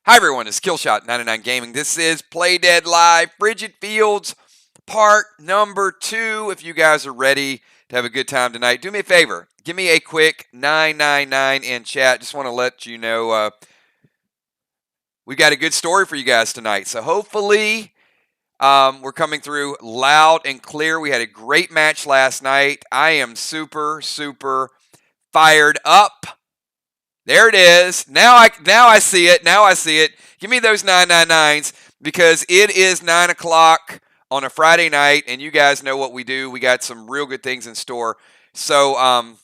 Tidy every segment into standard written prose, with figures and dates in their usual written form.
Hi everyone, it's Killshot 99 Gaming. This is Play Dead Live, Frigid Fields, part number 2. If you guys are ready to have a good time tonight, do me a favor. Give me a quick 999 in chat. Just want to let you know we got a good story for you guys tonight. So hopefully we're coming through loud and clear. We had a great match last night. I am super fired up. There it is. Now I see it. Now I see it. Give me those 999s because it is 9 o'clock on a Friday night, and you guys know what we do. We got some real good things in store. So I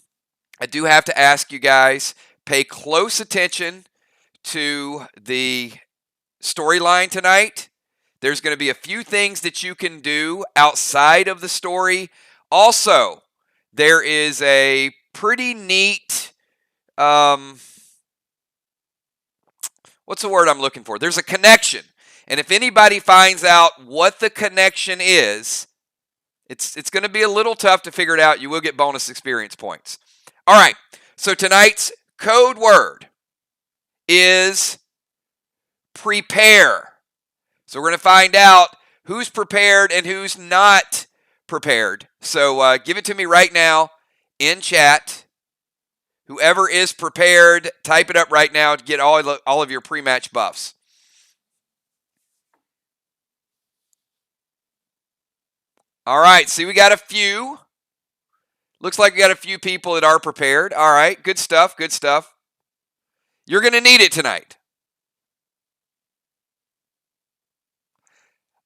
do have to ask you guys, pay close attention to the storyline tonight. There's going to be a few things that you can do outside of the story. Also, there is a pretty neat... what's the word I'm looking for? There's a connection. And if anybody finds out what the connection is, it's going to be a little tough to figure it out. You will get bonus experience points. All right. So tonight's code word is prepare. So we're going to find out who's prepared and who's not prepared. So give it to me right now in chat. Whoever is prepared, type it up right now to get all of your pre-match buffs. All right, see, we got a few. Looks like we got a few people that are prepared. All right, good stuff, good stuff. You're going to need it tonight.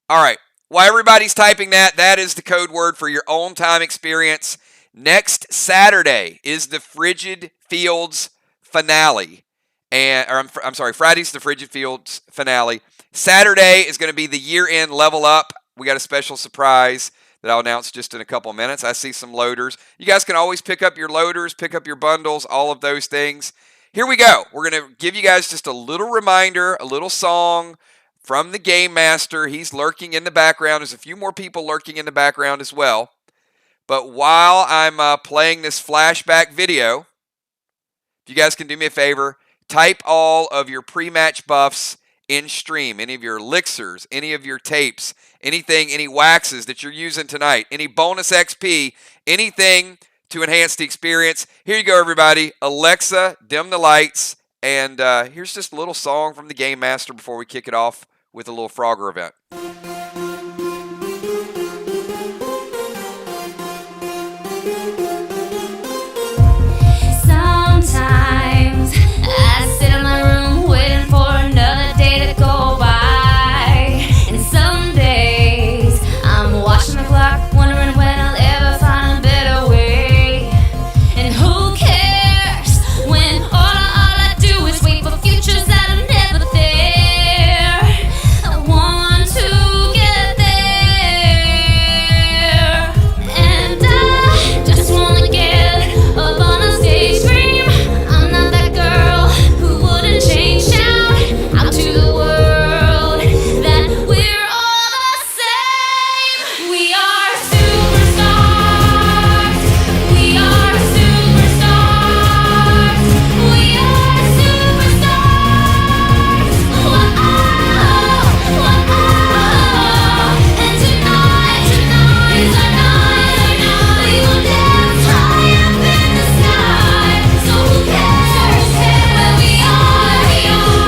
All right, while everybody's typing that, that is the code word for your own time experience. Next Saturday is the Frigid Fields finale. I'm sorry, Friday's the Frigid Fields finale. Saturday is going to be the year-end level up. We got a special surprise that I'll announce just in a couple of minutes. I see some loaders. You guys can always pick up your loaders, pick up your bundles, all of those things. Here we go. We're going to give you guys just a little reminder, a little song from the Game Master. He's lurking in the background. There's a few more people lurking in the background as well. But while I'm playing this flashback video, if you guys can do me a favor, type all of your pre-match buffs in stream. Any of your elixirs, any of your tapes, anything, any waxes that you're using tonight, any bonus XP, anything to enhance the experience. Here you go, everybody. Alexa, dim the lights. And here's just a little song from the Game Master before we kick it off with a little Frogger event. Sometimes I sit in my room waiting for another day to go by. And some days I'm watching the clock, wondering when I'll ever find a better way. And who cares when all I do is wait for futures that are never there. I want to get there. And I just want to get up on a stage scream. I'm not that girl who wouldn't change, shout out to the world that we're all the same. We are superstars. We are superstars. We are superstars. Whoa, whoa. And tonight is our night. We will dance high up in the sky. So who cares where we are?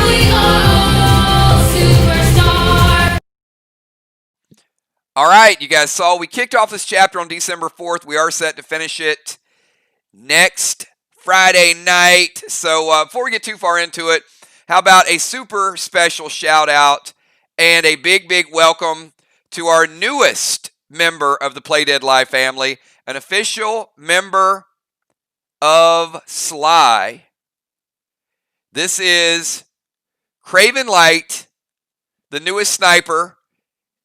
We are all superstars. All right, you guys saw we kicked off this chapter on December 4th. We are set to finish it next Friday night. So before we get too far into it, how about a super special shout out and a big welcome to our newest member of the Play Dead Live family, an official member of Sly. This is Craven Light, the newest sniper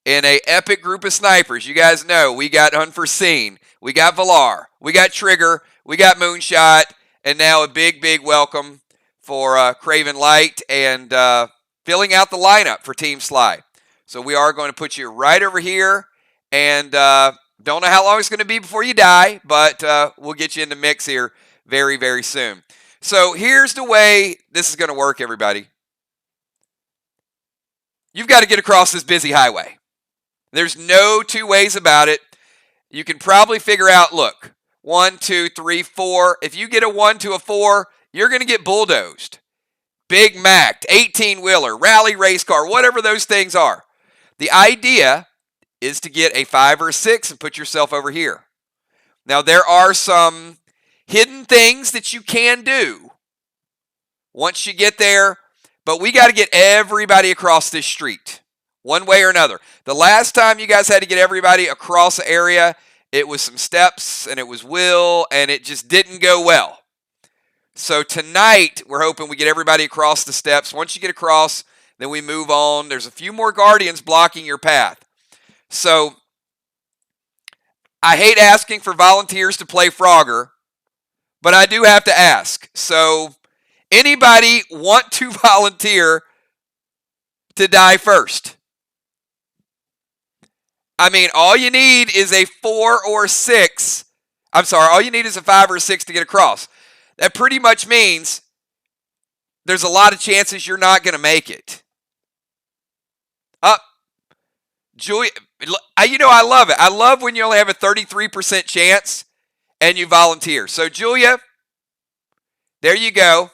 in a epic group of snipers. You guys know we got Unforeseen, we got Valar, we got Trigger, we got Moonshot, and now a big welcome for Craven Light and filling out the lineup for Team Sly. So we are going to put you right over here, and don't know how long it's going to be before you die, but we'll get you in the mix here very soon. So here's the way this is going to work, everybody. you've got to get across this busy highway. There's no two ways about it. You can probably figure out, look, 1, 2, 3, 4. If you get a 1 to a 4, you're going to get bulldozed. Big Mac, 18-wheeler, rally race car, whatever those things are. The idea is to get a 5 or a 6 and put yourself over here. Now, there are some hidden things that you can do once you get there, but we got to get everybody across this street one way or another. The last time you guys had to get everybody across the area, it was some steps and it was Will, and it just didn't go well. So tonight, we're hoping we get everybody across the steps. Once you get across, then we move on. There's a few more guardians blocking your path. So I hate asking for volunteers to play Frogger, but I do have to ask. So anybody want to volunteer to die first? I mean, all you need is a 4 or 6. I'm sorry, all you need is a 5 or a 6 to get across. That pretty much means there's a lot of chances you're not going to make it. Julia, I love it. I love when you only have a 33% chance and you volunteer. So, Julia, there you go.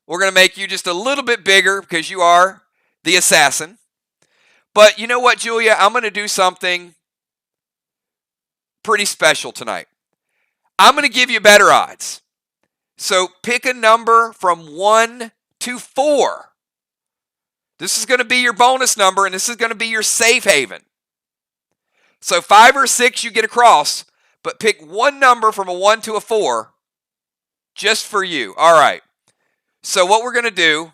We're going to make you just a little bit bigger because you are the assassin. But you know what, Julia? I'm going to do something pretty special tonight. I'm going to give you better odds. So pick a number from 1 to 4. This is going to be your bonus number, and this is going to be your safe haven. So 5 or 6 you get across, but pick one number from a 1 to a 4 just for you. All right. So what we're going to do,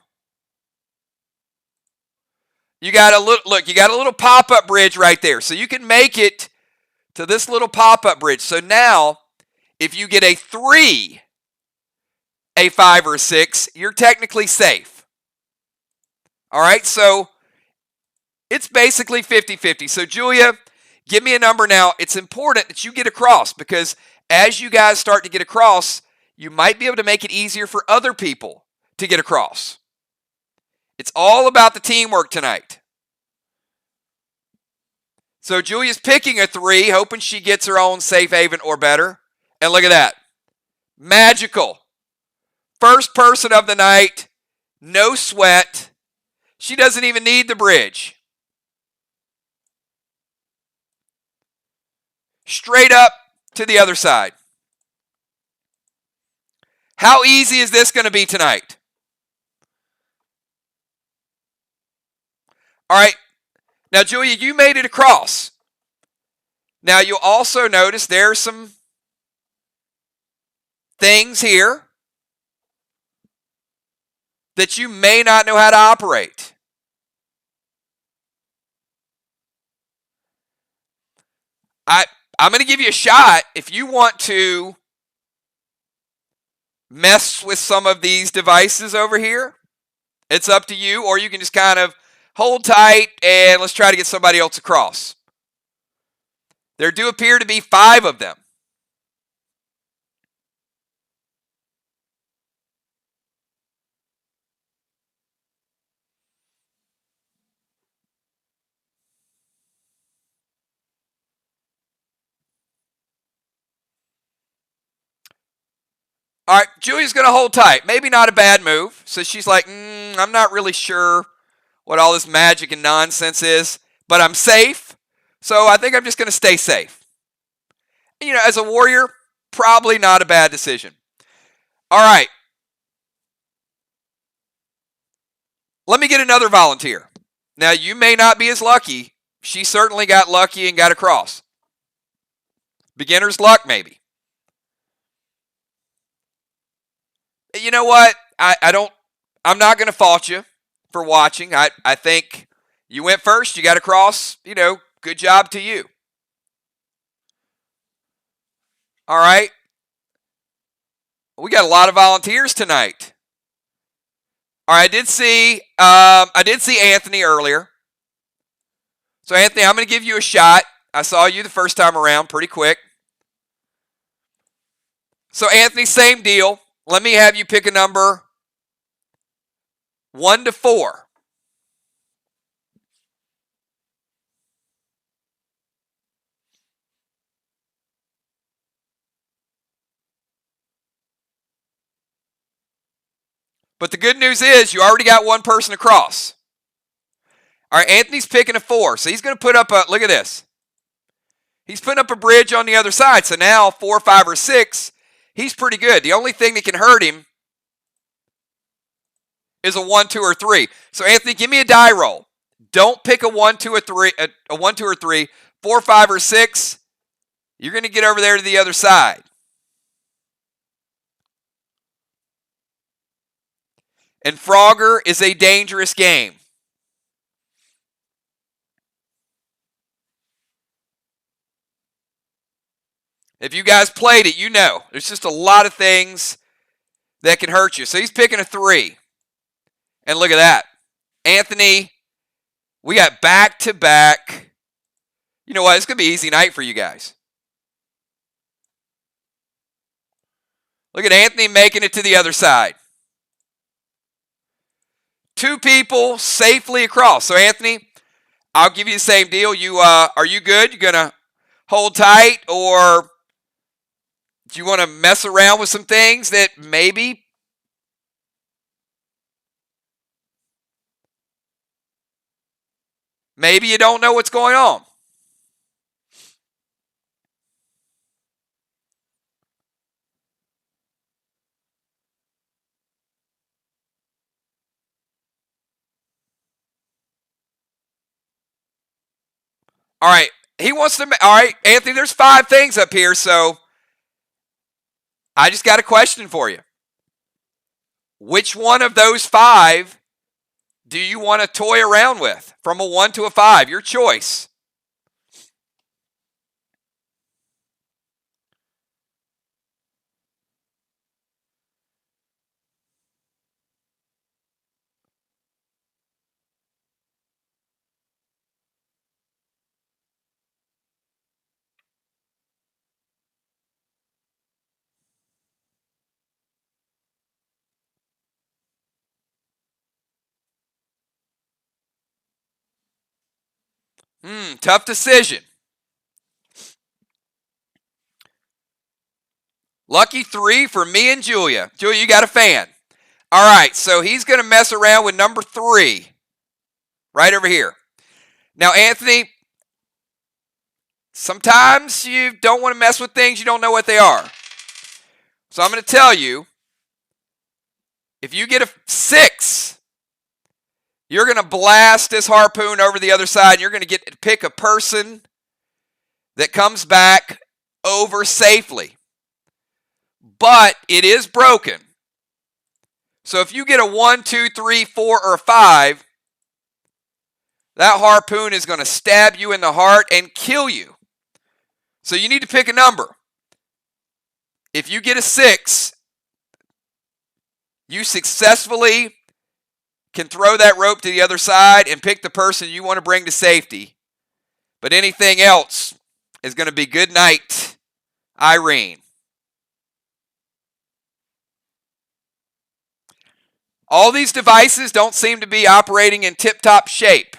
you got a little pop-up bridge right there. So you can make it to this little pop-up bridge. So now, if you get a 3, a 5, or a 6, you're technically safe. All right, so it's basically 50-50. So, Julia, give me a number now. It's important that you get across because as you guys start to get across, you might be able to make it easier for other people to get across. It's all about the teamwork tonight. So, Julia's picking a 3, hoping she gets her own safe haven or better. And look at that. Magical. First person of the night. No sweat. She doesn't even need the bridge. Straight up to the other side. How easy is this going to be tonight? All right. Now, Julia, you made it across. Now, you'll also notice there's some things here that you may not know how to operate. I'm going to give you a shot. If you want to mess with some of these devices over here, it's up to you, or you can just kind of hold tight and let's try to get somebody else across. There do appear to be 5 of them. All right, Julia's going to hold tight. Maybe not a bad move. So she's like, I'm not really sure what all this magic and nonsense is, but I'm safe. So I think I'm just going to stay safe. You know, as a warrior, probably not a bad decision. All right. Let me get another volunteer. Now, you may not be as lucky. She certainly got lucky and got across. Beginner's luck, maybe. You know what? I'm not going to fault you for watching. I think you went first. You got across. You know, good job to you. All right. We got a lot of volunteers tonight. All right, I did see Anthony earlier. So, Anthony, I'm going to give you a shot. I saw you the first time around pretty quick. So, Anthony, same deal. Let me have you pick a number 1 to 4. But the good news is you already got one person across. All right, Anthony's picking a 4. So he's going to put up a, look at this. He's putting up a bridge on the other side. So now 4, 5, or 6, he's pretty good. The only thing that can hurt him is a 1, 2, or 3. So Anthony, give me a die roll. Don't pick a 1, 2, or 3. A 1, 2, or 3. 4, 5, or 6. You're going to get over there to the other side. And Frogger is a dangerous game. If you guys played it, you know. There's just a lot of things that can hurt you. So he's picking a 3. And look at that. Anthony, we got back-to-back. You know what? It's going to be an easy night for you guys. Look at Anthony making it to the other side. 2 people safely across. So Anthony, I'll give you the same deal. Are you good? You going to hold tight, or do you want to mess around with some things that maybe you don't know what's going on? All right. He wants to. All right, Anthony, there's 5 things up here, so I just got a question for you. Which one of those 5 do you want to toy around with? From a 1 to a 5, your choice. Tough decision. Lucky 3 for me and Julia. Julia, you got a fan. All right, so he's going to mess around with number 3. Right over here. Now, Anthony, sometimes you don't want to mess with things you don't know what they are. So I'm going to tell you, if you get a 6, you're going to blast this harpoon over the other side, and you're going to get to pick a person that comes back over safely. But it is broken. So if you get a 1, 2, 3, 4, or 5, that harpoon is going to stab you in the heart and kill you. So you need to pick a number. If you get a 6, you successfully can throw that rope to the other side and pick the person you want to bring to safety. But anything else is going to be good night, Irene. All these devices don't seem to be operating in tip-top shape.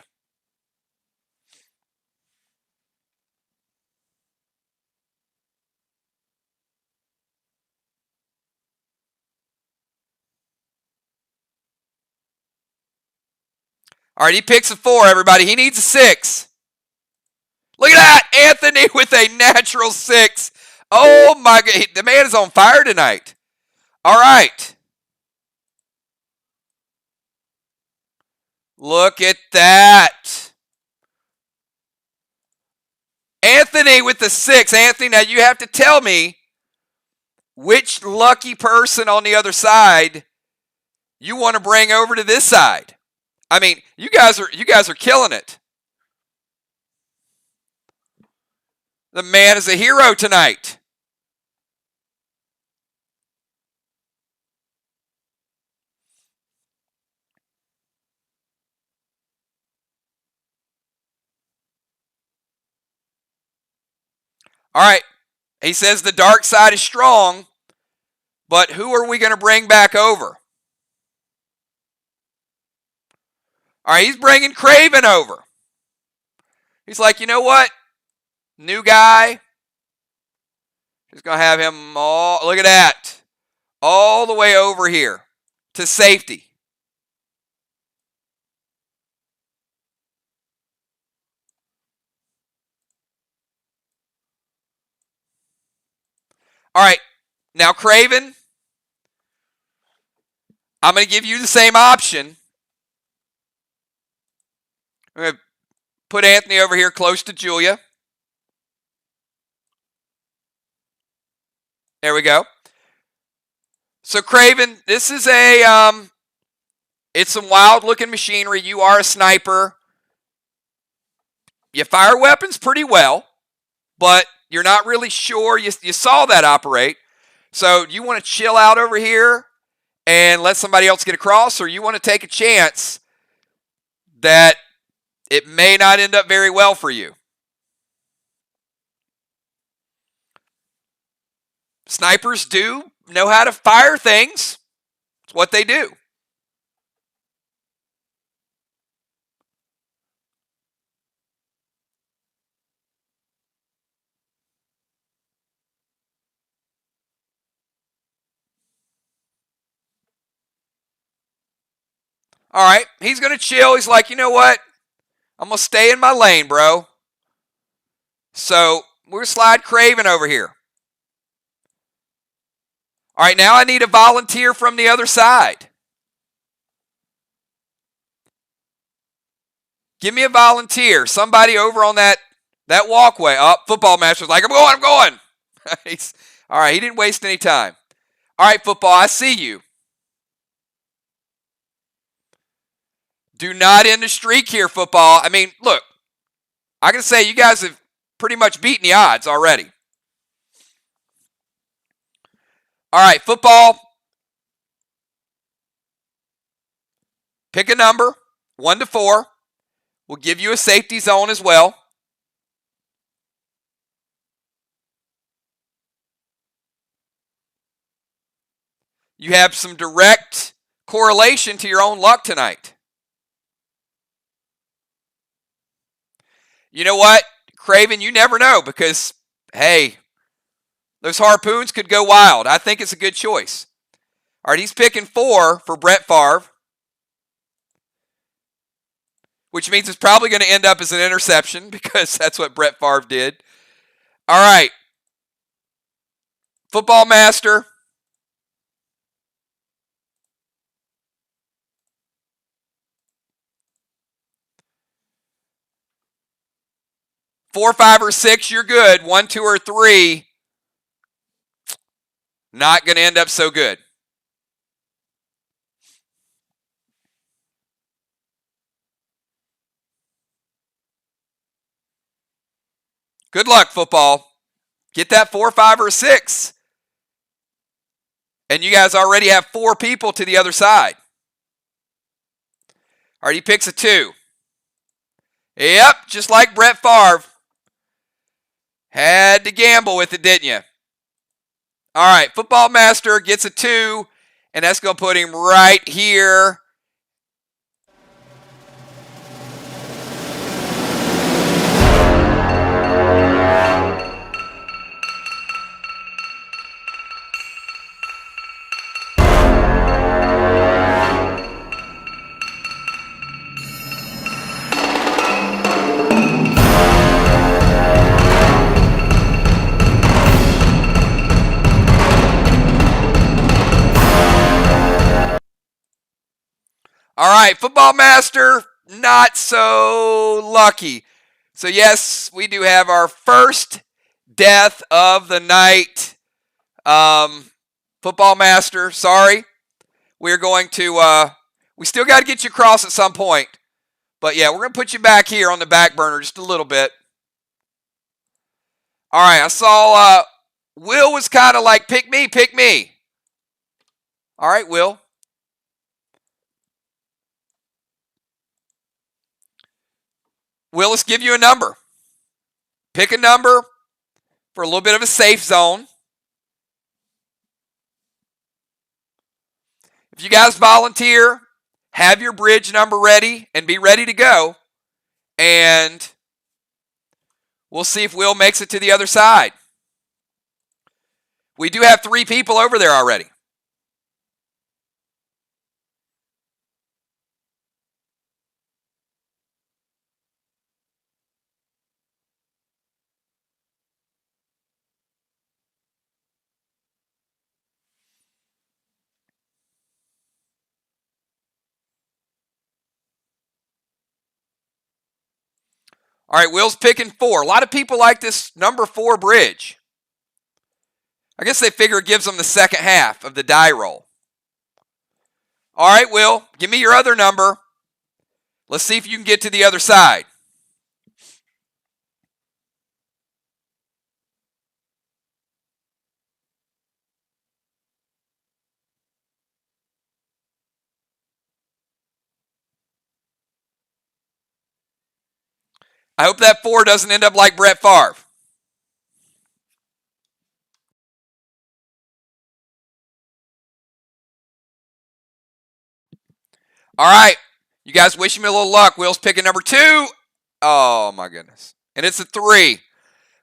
All right, he picks a 4, everybody. He needs a 6. Look at that. Anthony with a natural 6. Oh, my God. The man is on fire tonight. All right. Look at that. Anthony with the 6. Anthony, now you have to tell me which lucky person on the other side you want to bring over to this side. I mean, you guys are killing it. The man is a hero tonight. All right. He says the dark side is strong, but who are we going to bring back over? All right, he's bringing Craven over. He's like, you know what? New guy. He's going to have him all, look at that, all the way over here to safety. All right, now Craven, I'm going to give you the same option. I'm going to put Anthony over here close to Julia. There we go. So Craven, this is it's some wild looking machinery. You are a sniper. You fire weapons pretty well, but you're not really sure. You saw that operate. So you want to chill out over here and let somebody else get across, or you want to take a chance that it may not end up very well for you? Snipers do know how to fire things. It's what they do. All right, he's going to chill. He's like, you know what? I'm going to stay in my lane, bro. So we're going to slide Craven over here. All right, now I need a volunteer from the other side. Give me a volunteer. Somebody over on that walkway. Oh, football master's like, I'm going. All right, he didn't waste any time. All right, football, I see you. Do not end the streak here, football. I mean, look, I can say you guys have pretty much beaten the odds already. All right, football. Pick a number, 1 to 4. We'll give you a safety zone as well. You have some direct correlation to your own luck tonight. You know what, Craven, you never know because, hey, those harpoons could go wild. I think it's a good choice. All right, he's picking 4 for Brett Favre, which means it's probably going to end up as an interception because that's what Brett Favre did. All right, football master. Four, 5, or 6, you're good. 1, 2, or 3, not going to end up so good. Good luck, football. Get that 4, 5, or 6. And you guys already have 4 people to the other side. All right, he picks a 2. Yep, just like Brett Favre. Had to gamble with it, didn't you? All right, football master gets a 2, and that's going to put him right here. All right, football master, not so lucky. So yes, we do have our first death of the night. Football master, sorry. We're going to, we still got to get you across at some point. But yeah, we're going to put you back here on the back burner just a little bit. All right, I saw Will was kind of like, pick me, pick me. All right, Will. Will, let's give you a number. Pick a number for a little bit of a safe zone. If you guys volunteer, have your bridge number ready and be ready to go. And we'll see if Will makes it to the other side. We do have 3 people over there already. All right, Will's picking 4. A lot of people like this number 4 bridge. I guess they figure it gives them the second half of the die roll. All right, Will, give me your other number. Let's see if you can get to the other side. I hope that 4 doesn't end up like Brett Favre. All right. You guys wish me a little luck. Will's picking number 2. Oh, my goodness. And it's a 3.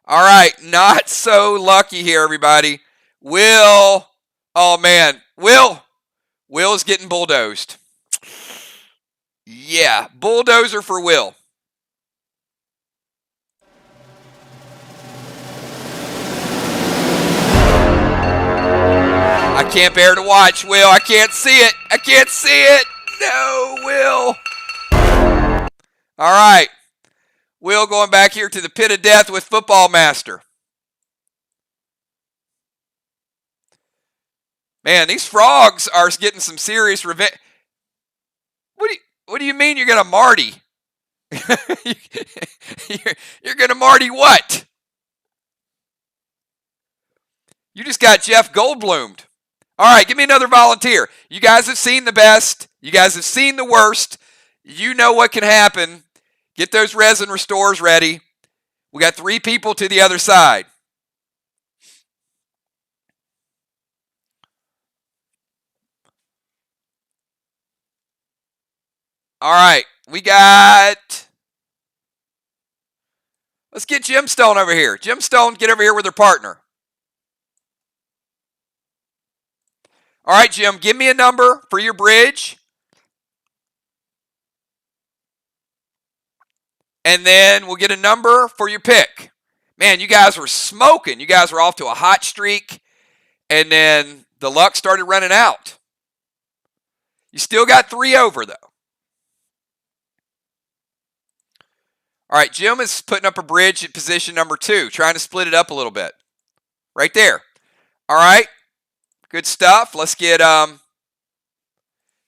All right. Not so lucky here, everybody. Will. Oh, man. Will is getting bulldozed. Yeah. Bulldozer for Will. I can't bear to watch, Will. I can't see it. I can't see it. No, Will. All right. Will going back here to the pit of death with Football Master. Man, these frogs are getting some serious revenge. What do you mean you're going to Marty? You're going to Marty what? You just got Jeff Goldblumed. All right, give me another volunteer. You guys have seen the best. You guys have seen the worst. You know what can happen. Get those resin restores ready. We got 3 people to the other side. All right, we got... Let's get Jim Stone over here. Jim Stone, get over here with her partner. All right, Jim, give me a number for your bridge. And then we'll get a number for your pick. Man, you guys were smoking. You guys were off to a hot streak. And then the luck started running out. You still got 3 over, though. All right, Jim is putting up a bridge at position number 2, trying to split it up a little bit. Right there. All right. Good stuff. Let's get,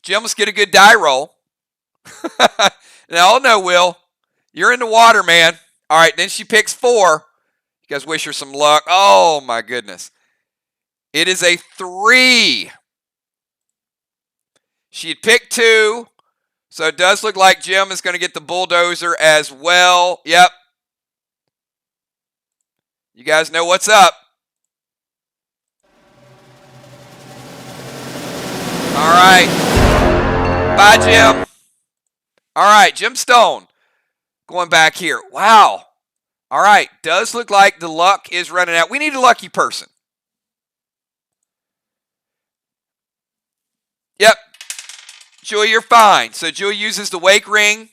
Jim, let's get a good die roll. Now, no, Will. You're in the water, man. All right, then she picks 4. You guys wish her some luck. Oh, my goodness. It is a 3. She had picked 2. So it does look like Jim is going to get the bulldozer as well. Yep. You guys know what's up. All right. Bye, Jim. All right, Jim Stone. Going back here. Wow. All right. Does look like the luck is running out. We need a lucky person. Yep. Julie, you're fine. So Julie uses the wake ring.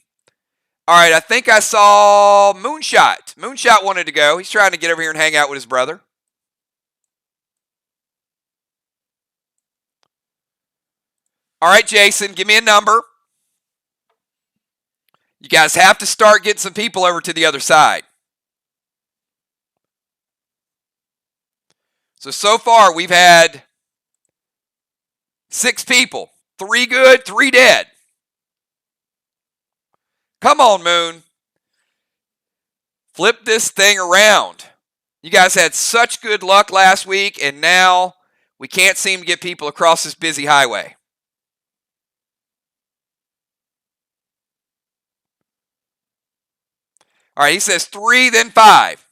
All right. I think I saw Moonshot. Moonshot wanted to go. He's trying to get over here and hang out with his brother. All right, Jason, give me a number. You guys have to start getting some people over to the other side. So far, we've had 6 people. 3 good, 3 dead. Come on, Moon. Flip this thing around. You guys had such good luck last week, and now we can't seem to get people across this busy highway. All right, he says 3, then 5.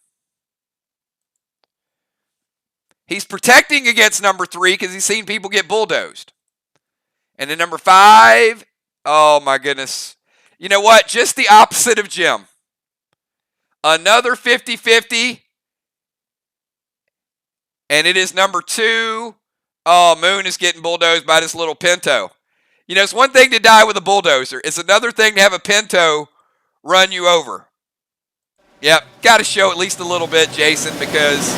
He's protecting against number 3 because he's seen people get bulldozed. And then number 5 Oh, my goodness. You know what? Just the opposite of Jim. Another 50-50. And it is number 2. Oh, Moon is getting bulldozed by this little Pinto. You know, it's one thing to die with a bulldozer. It's another thing to have a Pinto run you over. Yep, got to show at least a little bit, Jason, because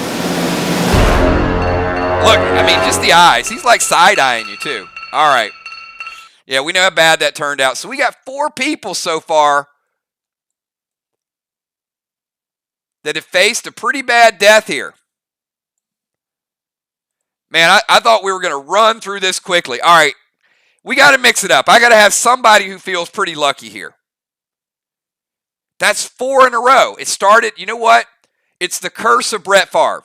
look, I mean, just the eyes. He's like side-eyeing you, too. All right. Yeah, we know how bad that turned out. So we got 4 people so far that have faced a pretty bad death here. Man, I thought we were going to run through this quickly. All right, we got to mix it up. I got to have somebody who feels pretty lucky here. That's 4 in a row. It started, you know what? It's the curse of Brett Favre.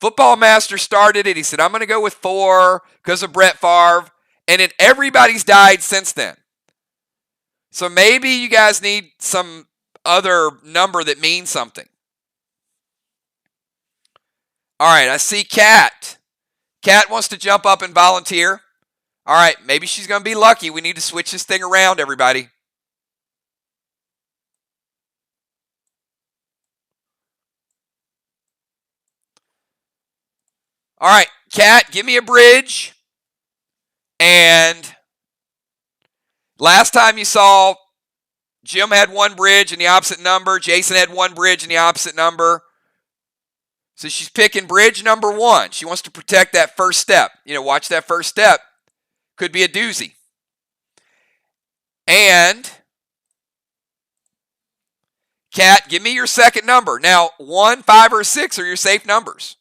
Football Master started it. He said, I'm going to go with 4 because of Brett Favre. And then everybody's died since then. So maybe you guys need some other number that means something. All right, I see Kat. Kat wants to jump up and volunteer. All right, maybe she's going to be lucky. We need to switch this thing around, everybody. All right, Kat, give me a bridge. And last time you saw, Jim had 1 bridge in the opposite number. Jason had 1 bridge in the opposite number. So she's picking bridge number 1. She wants to protect that first step. You know, watch that first step. Could be a doozy. And Kat, give me your second number. Now, 1, 5, or 6 are your safe numbers.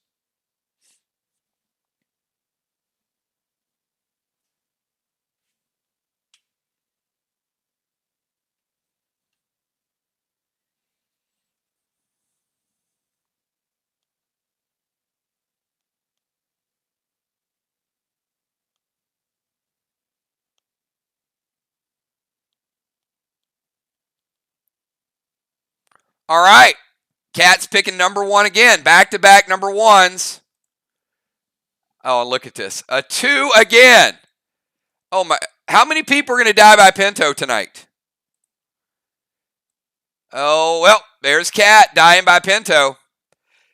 All right. Kat's picking number 1 again. Back-to-back number 1s. Oh, look at this. A 2 again. Oh, my. How many people are going to die by Pinto tonight? Oh, well, there's Kat dying by Pinto.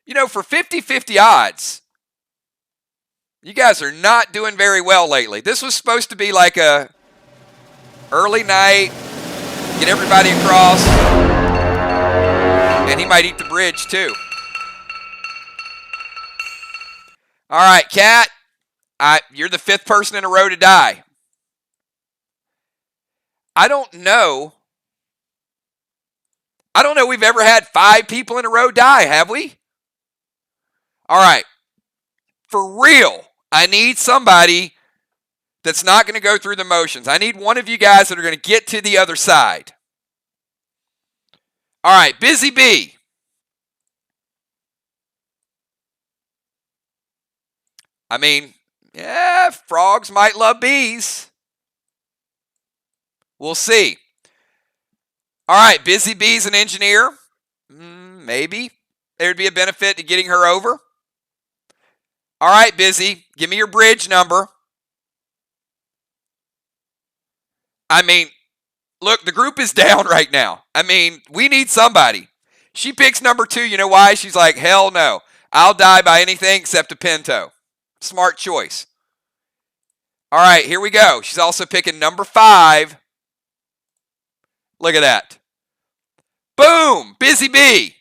You know, for 50-50 odds, you guys are not doing very well lately. This was supposed to be like a early night, get everybody across, and he might eat the bridge too. All right, Kat, you're the 5th person in a row to die. I don't know we've ever had 5 people in a row die, have we? All right. For real, I need somebody that's not going to go through the motions. I need one of you guys that are going to get to the other side. All right, Busy Bee. I mean, yeah, frogs might love bees. We'll see. All right, Busy Bee's an engineer. Maybe there'd be a benefit to getting her over. All right, Busy, give me your bridge number. I mean, look, the group is down right now. I mean, we need somebody. She picks number 2. You know why? She's like, hell no. I'll die by anything except a Pinto. Smart choice. All right, here we go. She's also picking number 5. Look at that. Boom! Busy Bee.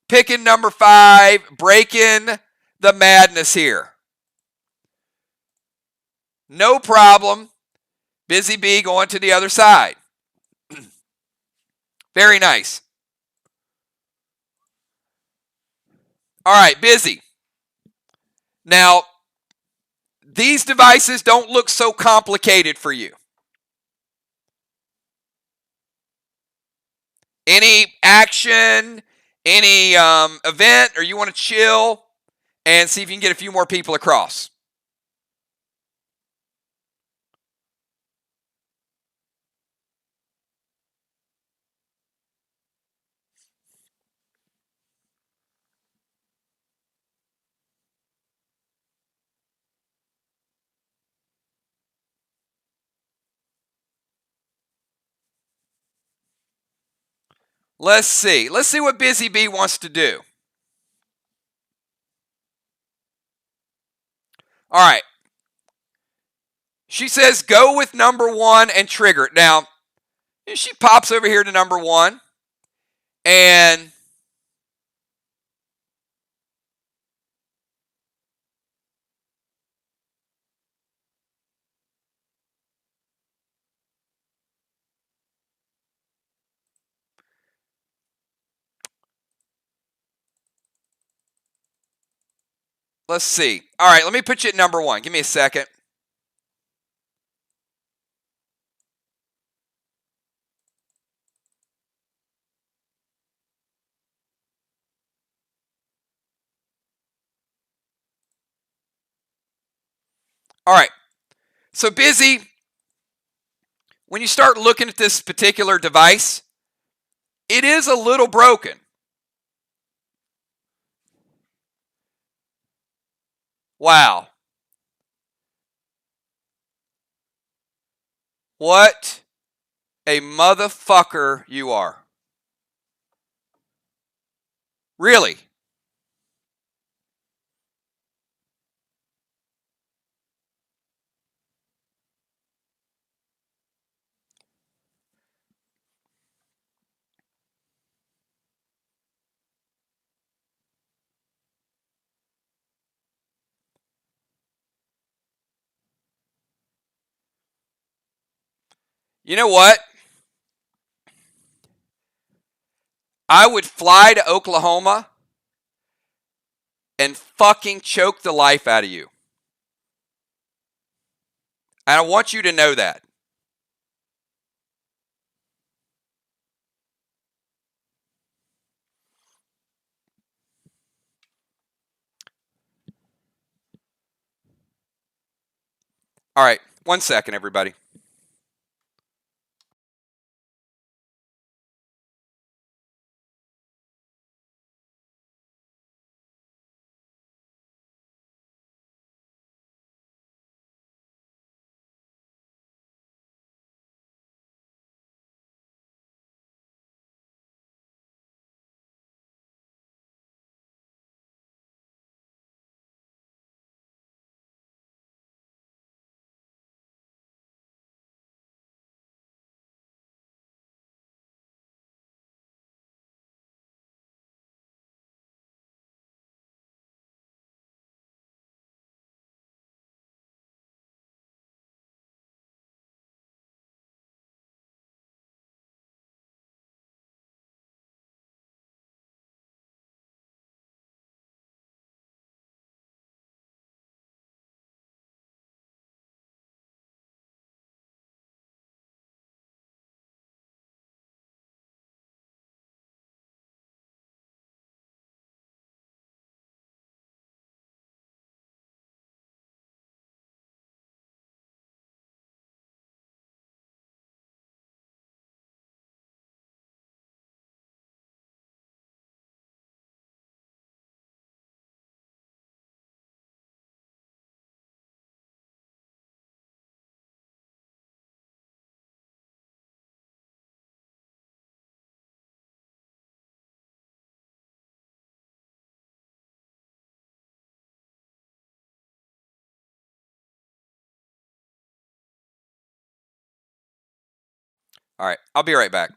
Picking number 5, breaking the madness here. No problem. Busy Bee going to the other side. Very nice. All right, Busy. Now, these devices don't look so complicated for you. Any action, any event, or you want to chill and see if you can get a few more people across? Let's see. Let's see what Busy Bee wants to do. All right. She says go with number 1 and trigger it. Now, she pops over here to number 1. And let's see. All right, let me put you at number 1. Give me a second. All right. So Busy, when you start looking at this particular device, it is a little broken. Wow. What a motherfucker you are. Really? You know what? I would fly to Oklahoma and fucking choke the life out of you. And I want you to know that. All right, 1 second, everybody. All right, I'll be right back.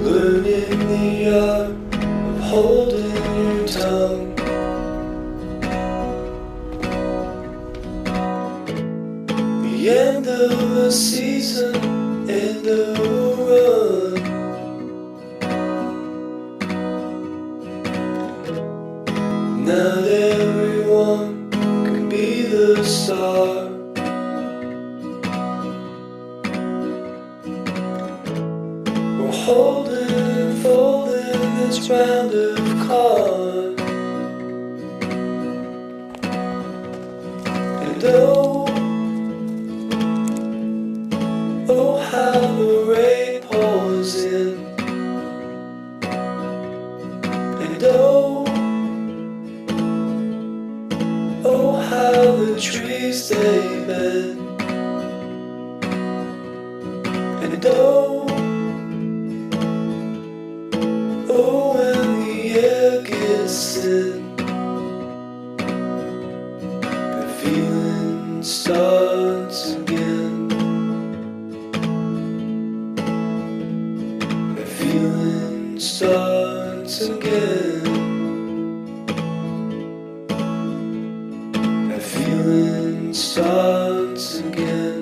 Learning the art of holding your tongue. The end of a season, end of a run. Now holding and folding this round of cards. And oh how the rain pours in. And oh how the trees they bend. And when the air gets thin, the feeling starts again. The feeling starts again. The feeling starts again.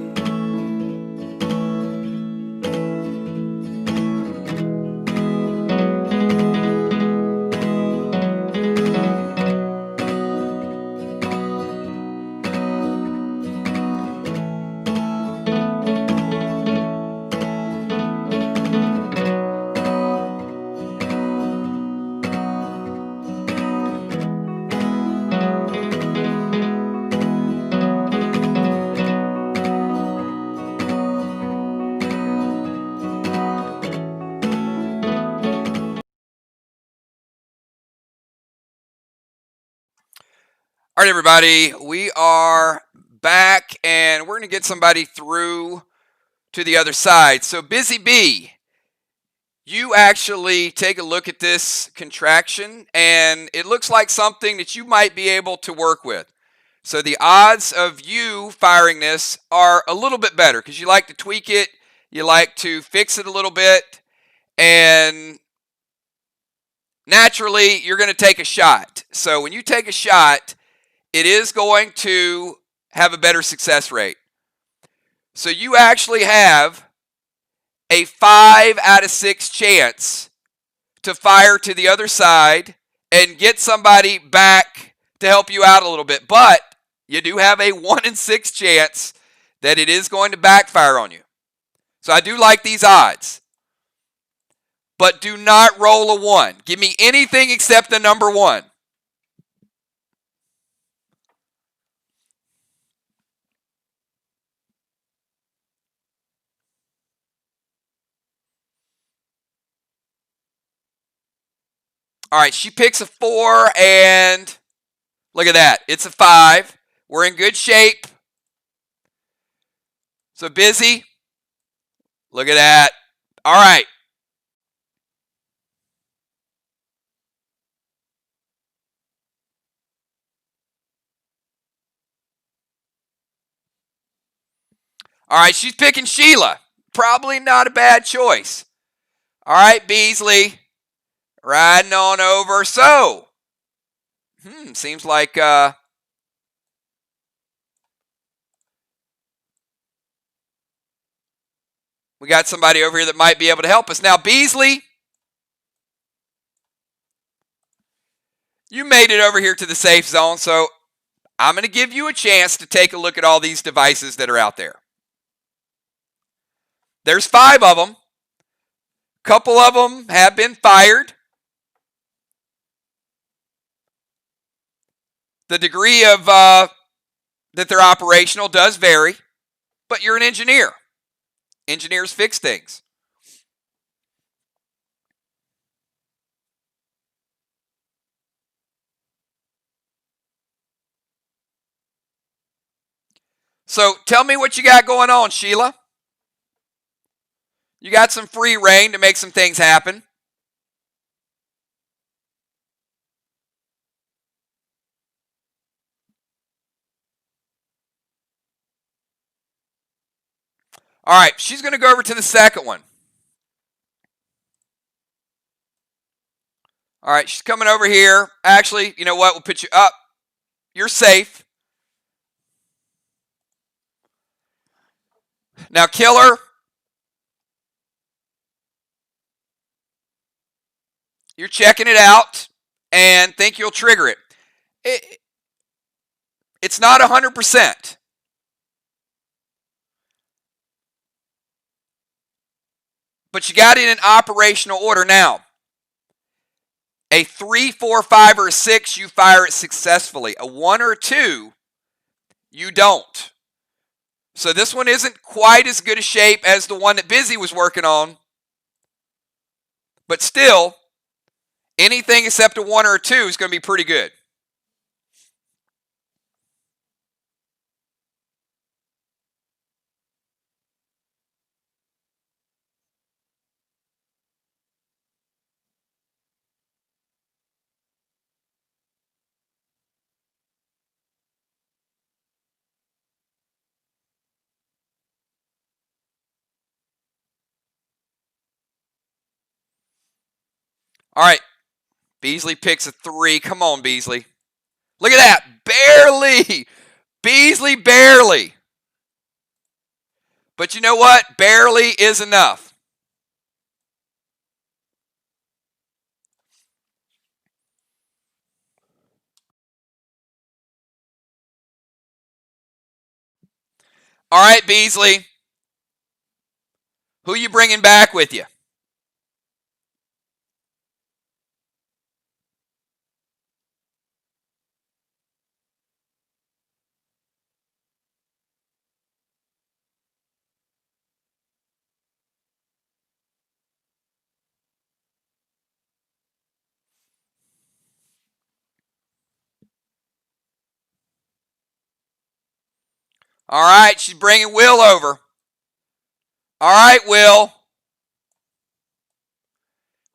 All right, everybody, we are back and we're going to get somebody through to the other side. So, Busy Bee, you actually take a look at this contraction and it looks like something that you might be able to work with. So, the odds of you firing this are a little bit better because you like to tweak it, you like to fix it a little bit, and naturally, you're going to take a shot. So, when you take a shot, it is going to have a better success rate. So you actually have a 5 out of 6 chance to fire to the other side and get somebody back to help you out a little bit. But you do have a 1 in 6 chance that it is going to backfire on you. So I do like these odds. But do not roll a 1. Give me anything except the number 1. All right, she picks a 4, and look at that. It's a 5. We're in good shape. So Busy. Look at that. All right. All right, she's picking Sheila. Probably not a bad choice. All right, Beasley. Riding on over. So, seems like we got somebody over here that might be able to help us. Now, Beasley, you made it over here to the safe zone, so I'm going to give you a chance to take a look at all these devices that are out there. There's 5 of them. A couple of them have been fired. The degree of that they're operational does vary, but you're an engineer. Engineers fix things. So tell me what you got going on, Sheila. You got some free reign to make some things happen. All right, she's going to go over to the second one. All right, she's coming over here. Actually, you know what? We'll put you up. You're safe. Now, Killer, you're checking it out and think you'll trigger it. It's not 100%. but you got it in operational order. Now, a 3, 4, 5, or a 6, you fire it successfully. A 1 or a 2, you don't. So this one isn't quite as good a shape as the one that Busy was working on. But still, anything except a 1 or a 2 is going to be pretty good. All right. Beasley picks a 3. Come on, Beasley. Look at that. Barely. Beasley barely. But you know what? Barely is enough. All right, Beasley. Who you bringing back with you? All right, she's bringing Will over. All right, Will.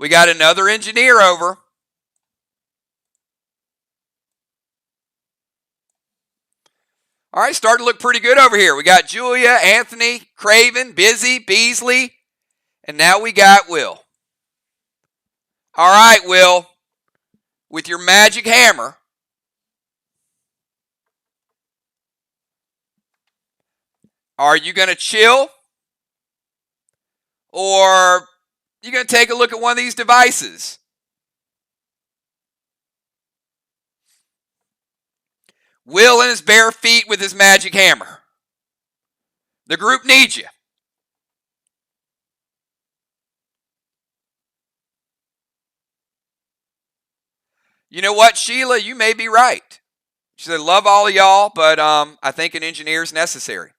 We got another engineer over. All right, starting to look pretty good over here. We got Julia, Anthony, Craven, Busy, Beasley, and now we got Will. All right, Will, with your magic hammer, are you going to chill? Or you going to take a look at one of these devices? Will in his bare feet with his magic hammer. The group needs you. You know what, Sheila? You may be right. She said, love all of y'all, but I think an engineer is necessary.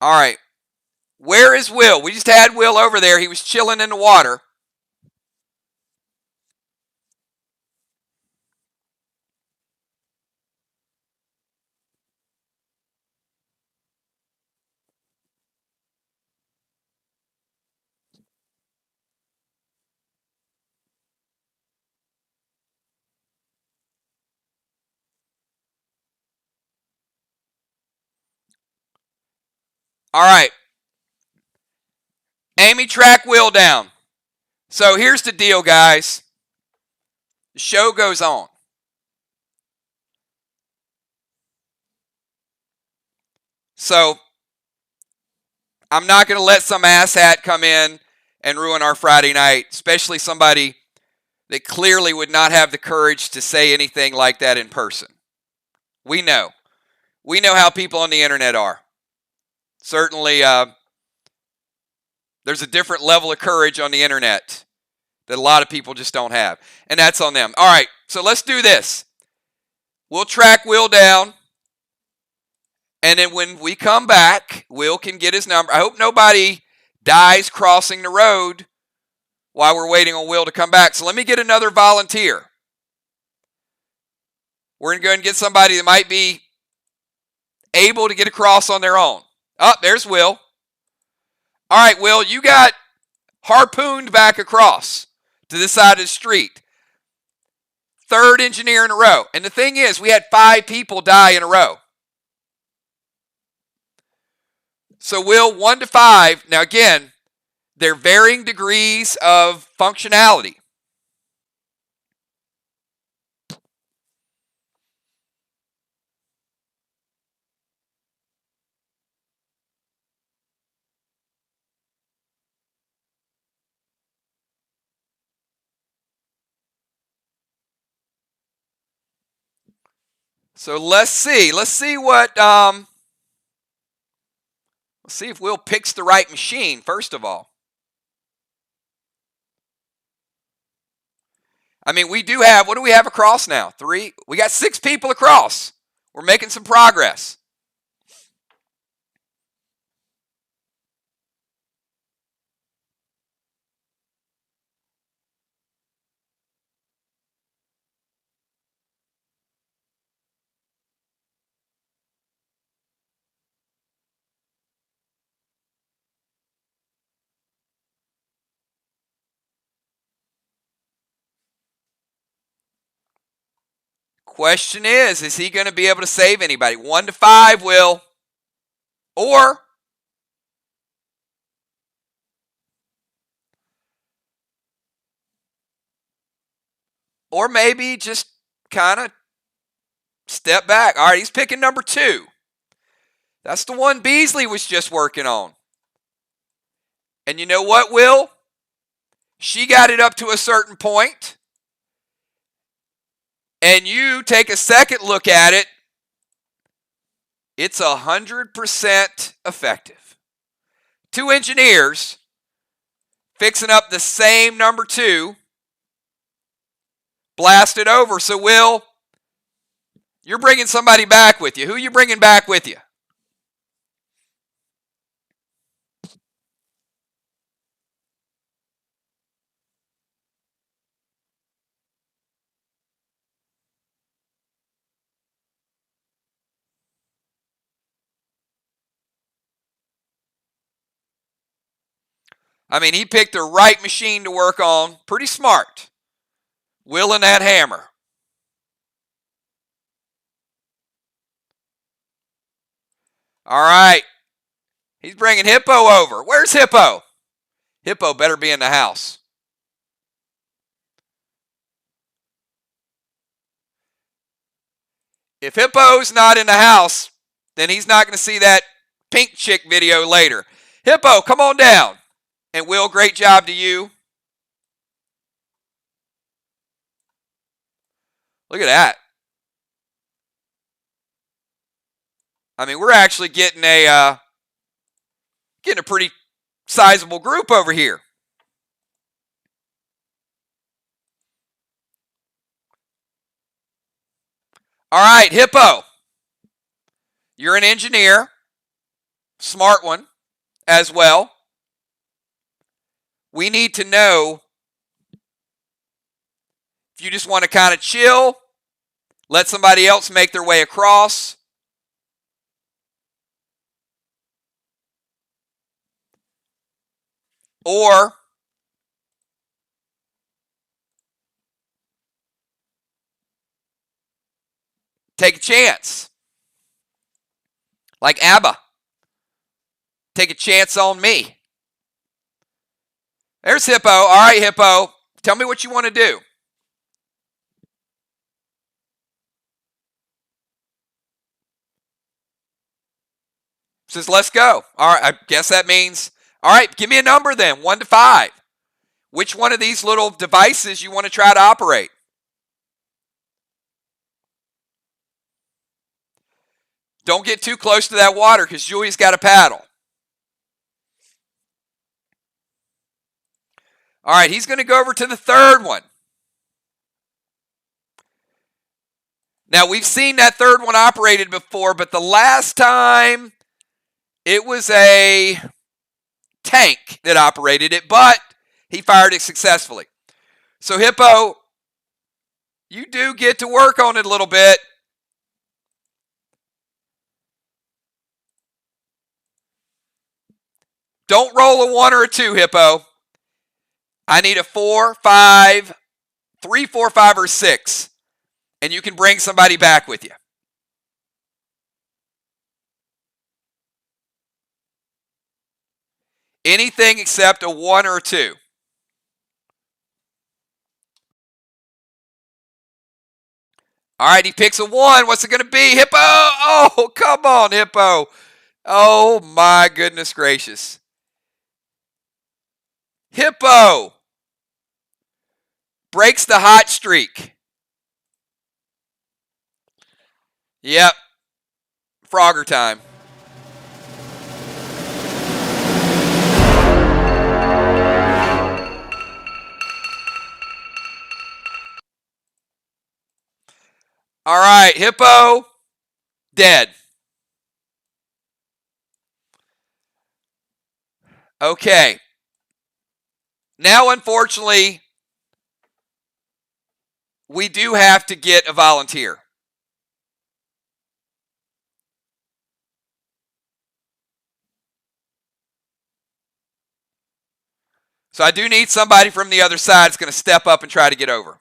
All right. Where is Will? We just had Will over there. He was chilling in the water. All right. Amy, track Will down. So here's the deal, guys. The show goes on. So I'm not going to let some asshat come in and ruin our Friday night, especially somebody that clearly would not have the courage to say anything like that in person. We know. We know how people on the internet are. Certainly, there's a different level of courage on the internet that a lot of people just don't have. And that's on them. All right, so let's do this. We'll track Will down. And then when we come back, Will can get his number. I hope nobody dies crossing the road while we're waiting on Will to come back. So let me get another volunteer. We're going to go and get somebody that might be able to get across on their own. Oh, there's Will. All right, Will, you got harpooned back across to this side of the street. Third engineer in a row. And the thing is, we had 5 people die in a row. So, Will, 1 to 5. Now, again, they're varying degrees of functionality. So let's see. Let's see what. Let's see if Will picks the right machine. First of all, I mean, we do have. What do we have across now? 3. We got 6 people across. We're making some progress. Question is he going to be able to save anybody? 1 to 5, Will. Or maybe just kind of step back. All right, he's picking number 2. That's the one Beasley was just working on. And you know what, Will? She got it up to a certain point, and you take a second look at it, it's 100% effective. 2 engineers fixing up the same number 2, blast it over. So, Will, you're bringing somebody back with you. Who are you bringing back with you? I mean, he picked the right machine to work on. Pretty smart. Will and that hammer. All right. He's bringing Hippo over. Where's Hippo? Hippo better be in the house. If Hippo's not in the house, then he's not going to see that pink chick video later. Hippo, come on down. And Will, great job to you. Look at that. I mean, we're actually getting a pretty sizable group over here. All right, Hippo. You're an engineer. Smart one as well. We need to know if you just want to kind of chill, let somebody else make their way across. Or take a chance. Like ABBA. Take a chance on me. There's Hippo. All right, Hippo. Tell me what you want to do. Says, let's go. All right, I guess that means, all right, give me a number then, 1 to 5. Which one of these little devices you want to try to operate? Don't get too close to that water because Julie's got a paddle. All right, he's going to go over to the third one. Now, we've seen that third one operated before, but the last time it was a tank that operated it, but he fired it successfully. So, Hippo, you do get to work on it a little bit. Don't roll a 1 or a 2, Hippo. I need a 4, 5, 3, 4, 5, or 6. And you can bring somebody back with you. Anything except a 1 or a 2. All right, he picks a 1. What's it going to be? Hippo! Oh, come on, Hippo. Oh, my goodness gracious. Hippo breaks the hot streak. Yep. Frogger time. All right, Hippo, dead. Okay. Now, unfortunately, we do have to get a volunteer. So I do need somebody from the other side that's going to step up and try to get over.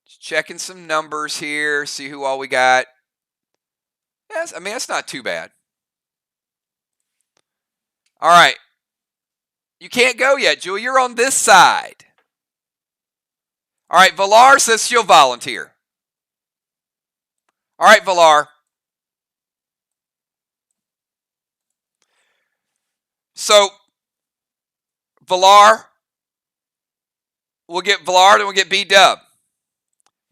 Just checking some numbers here, see who all we got. Yes, I mean, that's not too bad. All right. You can't go yet, Jewel. You're on this side. All right, Valar says she'll volunteer. All right, Valar. So, Valar, we'll get Valar, then we'll get B-Dub.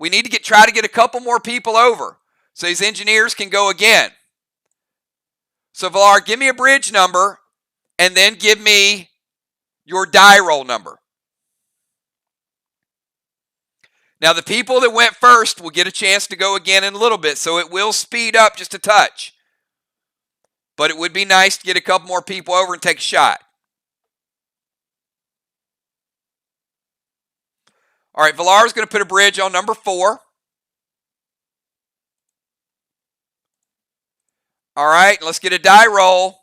We need to try to get a couple more people over so these engineers can go again. So, Valar, give me a bridge number and then give me your die roll number. Now, the people that went first will get a chance to go again in a little bit, so it will speed up just a touch. But it would be nice to get a couple more people over and take a shot. All right, Valar's going to put a bridge on number 4. All right, let's get a die roll.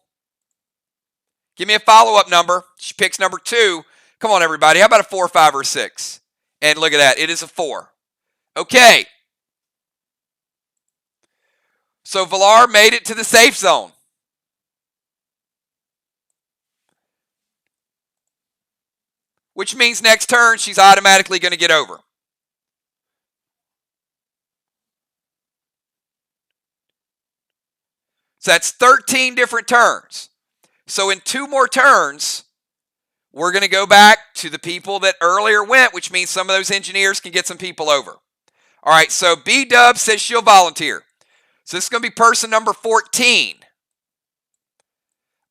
Give me a follow-up number. She picks number 2. Come on, everybody. How about a 4, 5, or 6? And look at that. It is a 4. Okay. So Valar made it to the safe zone. Which means next turn, she's automatically going to get over. So that's 13 different turns. So in 2 more turns, we're going to go back to the people that earlier went, which means some of those engineers can get some people over. All right, so B-Dub says she'll volunteer. So this is going to be person number 14.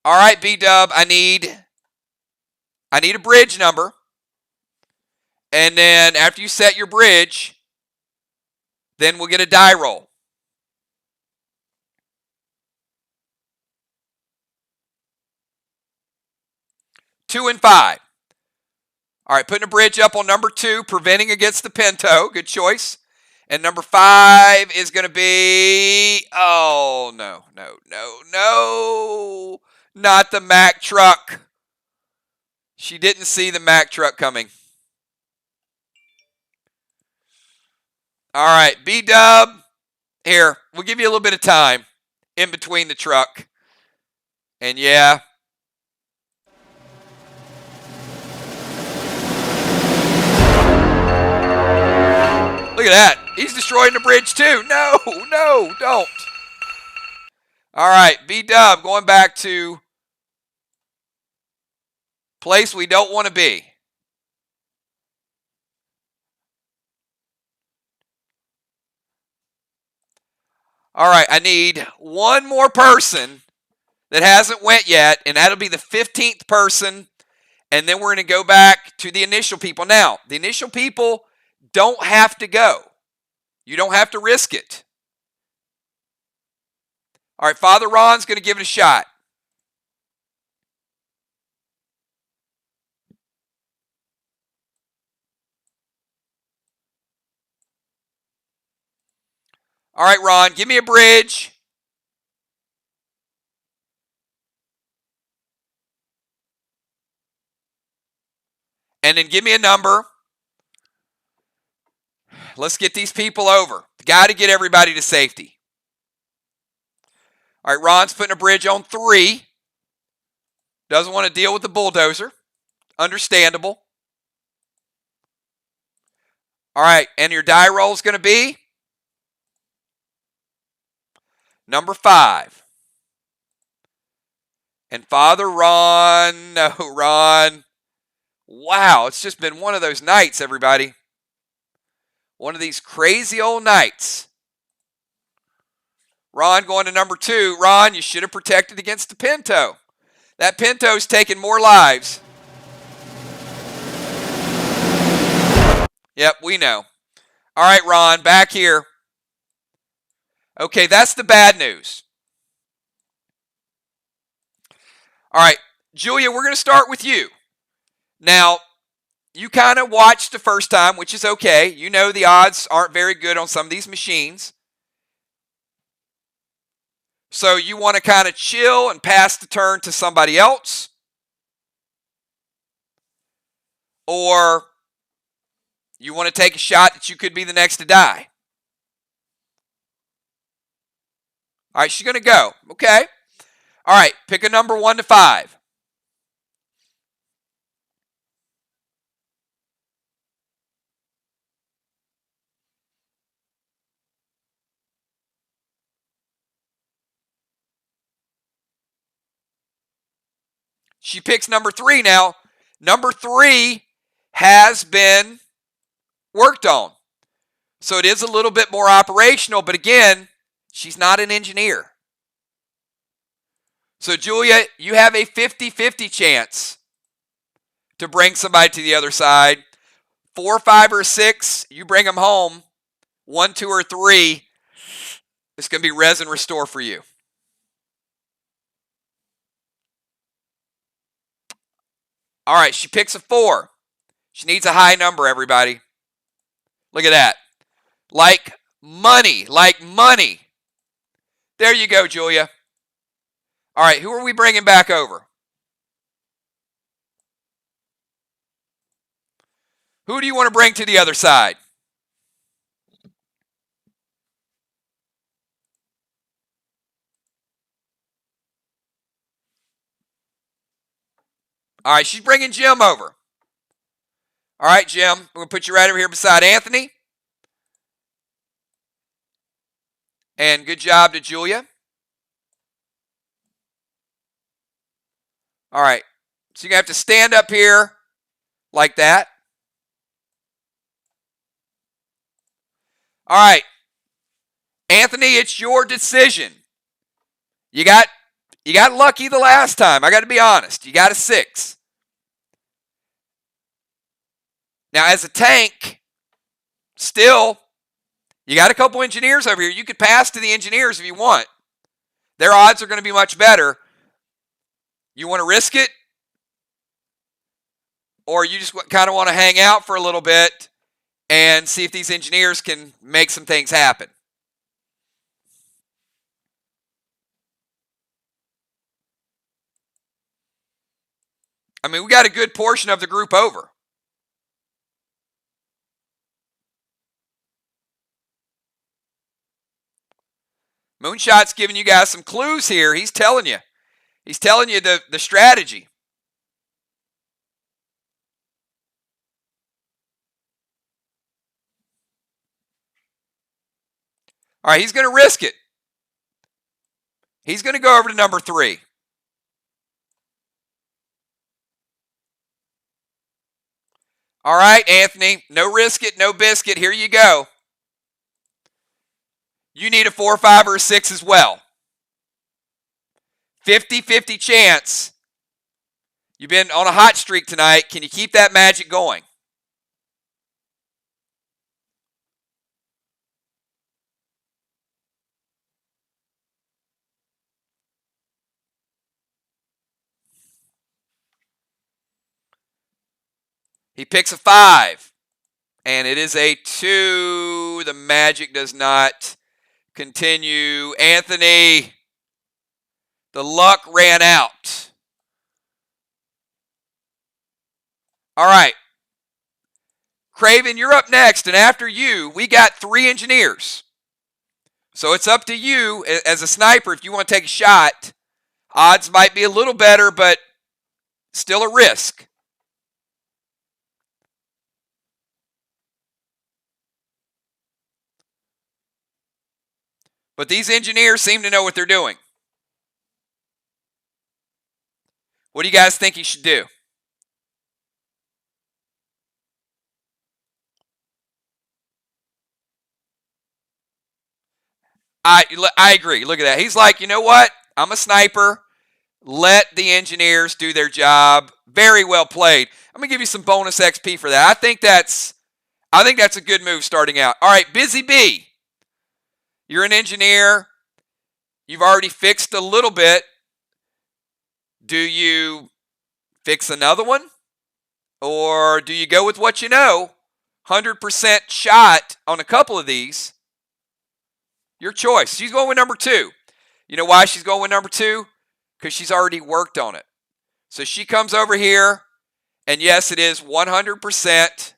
All right, B-Dub, I need a bridge number. And then after you set your bridge, then we'll get a die roll. Two and 5. All right, putting a bridge up on number 2, preventing against the Pinto. Good choice. And number 5 is going to be, oh, no. Not the Mack truck. She didn't see the Mack truck coming. All right, B-Dub, here, we'll give you a little bit of time in between the truck. And yeah. Look at that. He's destroying the bridge too. No, don't. All right, B-Dub going back to place we don't want to be. All right, I need one more person that hasn't went yet, and that'll be the 15th person, and then we're going to go back to the initial people. Now, the initial people don't have to go. You don't have to risk it. All right, Father Ron's going to give it a shot. All right, Ron, give me a bridge. And then give me a number. Let's get these people over. Got to get everybody to safety. All right, Ron's putting a bridge on 3. Doesn't want to deal with the bulldozer. Understandable. All right, and your die roll is going to be number 5. And Father Ron, no, Ron. Wow, it's just been one of those nights, everybody. One of these crazy old nights. Ron going to number 2. Ron, you should have protected against the Pinto. That Pinto's taking more lives. Yep, we know. All right, Ron, back here. Okay, that's the bad news. All right, Julia, we're going to start with you. Now, you kind of watched the first time, which is okay. You know the odds aren't very good on some of these machines. So you want to kind of chill and pass the turn to somebody else? Or you want to take a shot that you could be the next to die? All right, she's going to go. Okay. All right, pick a number 1 to 5. She picks number 3 now. Number 3 has been worked on. So it is a little bit more operational, but again, she's not an engineer. So Julia, you have a 50-50 chance to bring somebody to the other side. 4, 5, or 6, you bring them home. 1, 2, or 3, it's going to be resin restore for you. All right, she picks a 4. She needs a high number, everybody. Look at that. Like money, like money. There you go, Julia. All right, who are we bringing back over? Who do you want to bring to the other side? All right, she's bringing Jim over. All right, Jim, we're going to put you right over here beside Anthony. And good job to Julia. All right, so you're going to have to stand up here like that. All right, Anthony, it's your decision. You got lucky the last time. I got to be honest. You got a 6. Now, as a tank, still, you got a couple engineers over here. You could pass to the engineers if you want. Their odds are going to be much better. You want to risk it? Or you just kind of want to hang out for a little bit and see if these engineers can make some things happen? I mean, we got a good portion of the group over. Moonshot's giving you guys some clues here. He's telling you. He's telling you the strategy. All right, he's going to risk it. He's going to go over to number 3. All right, Anthony, no risk it, no biscuit. Here you go. You need a 4, 5, or a 6 as well. 50-50 chance. You've been on a hot streak tonight. Can you keep that magic going? He picks a 5. And it is a 2. The magic does not continue. Anthony, the luck ran out. All right. Craven, you're up next. And after you, we got 3 engineers. So it's up to you as a sniper if you want to take a shot. Odds might be a little better, but Still a risk. But these engineers seem to know what they're doing. What do you guys think he should do? I agree. Look at that. He's like, you know what? I'm a sniper. Let the engineers do their job. Very well played. I'm gonna give you some bonus XP for that. I think that's a good move starting out. All right, Busy Bee. You're an engineer. You've already fixed a little bit. Do you fix another one? Or do you go with what you know? 100% shot on a couple of these. Your choice. She's going with number 2. You know why she's going with number 2? Because she's already worked on it. So she comes over here, and yes, it is 100%.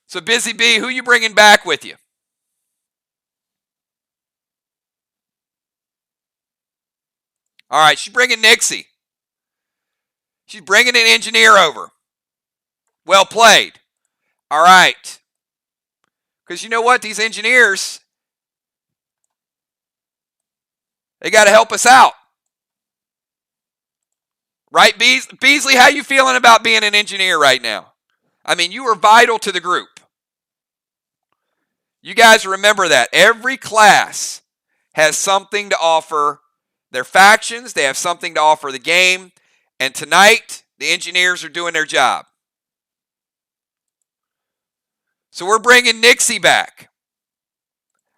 So Busy Bee, who you bringing back with you? All right, she's bringing Nixie. She's bringing an engineer over. Well played. All right. Because you know what? These engineers, they got to help us out. Right, Beasley, how you feeling about being an engineer right now? I mean, you are vital to the group. You guys remember that. Every class has something to offer their factions. They have something to offer the game. And tonight, the engineers are doing their job. So we're bringing Nixie back.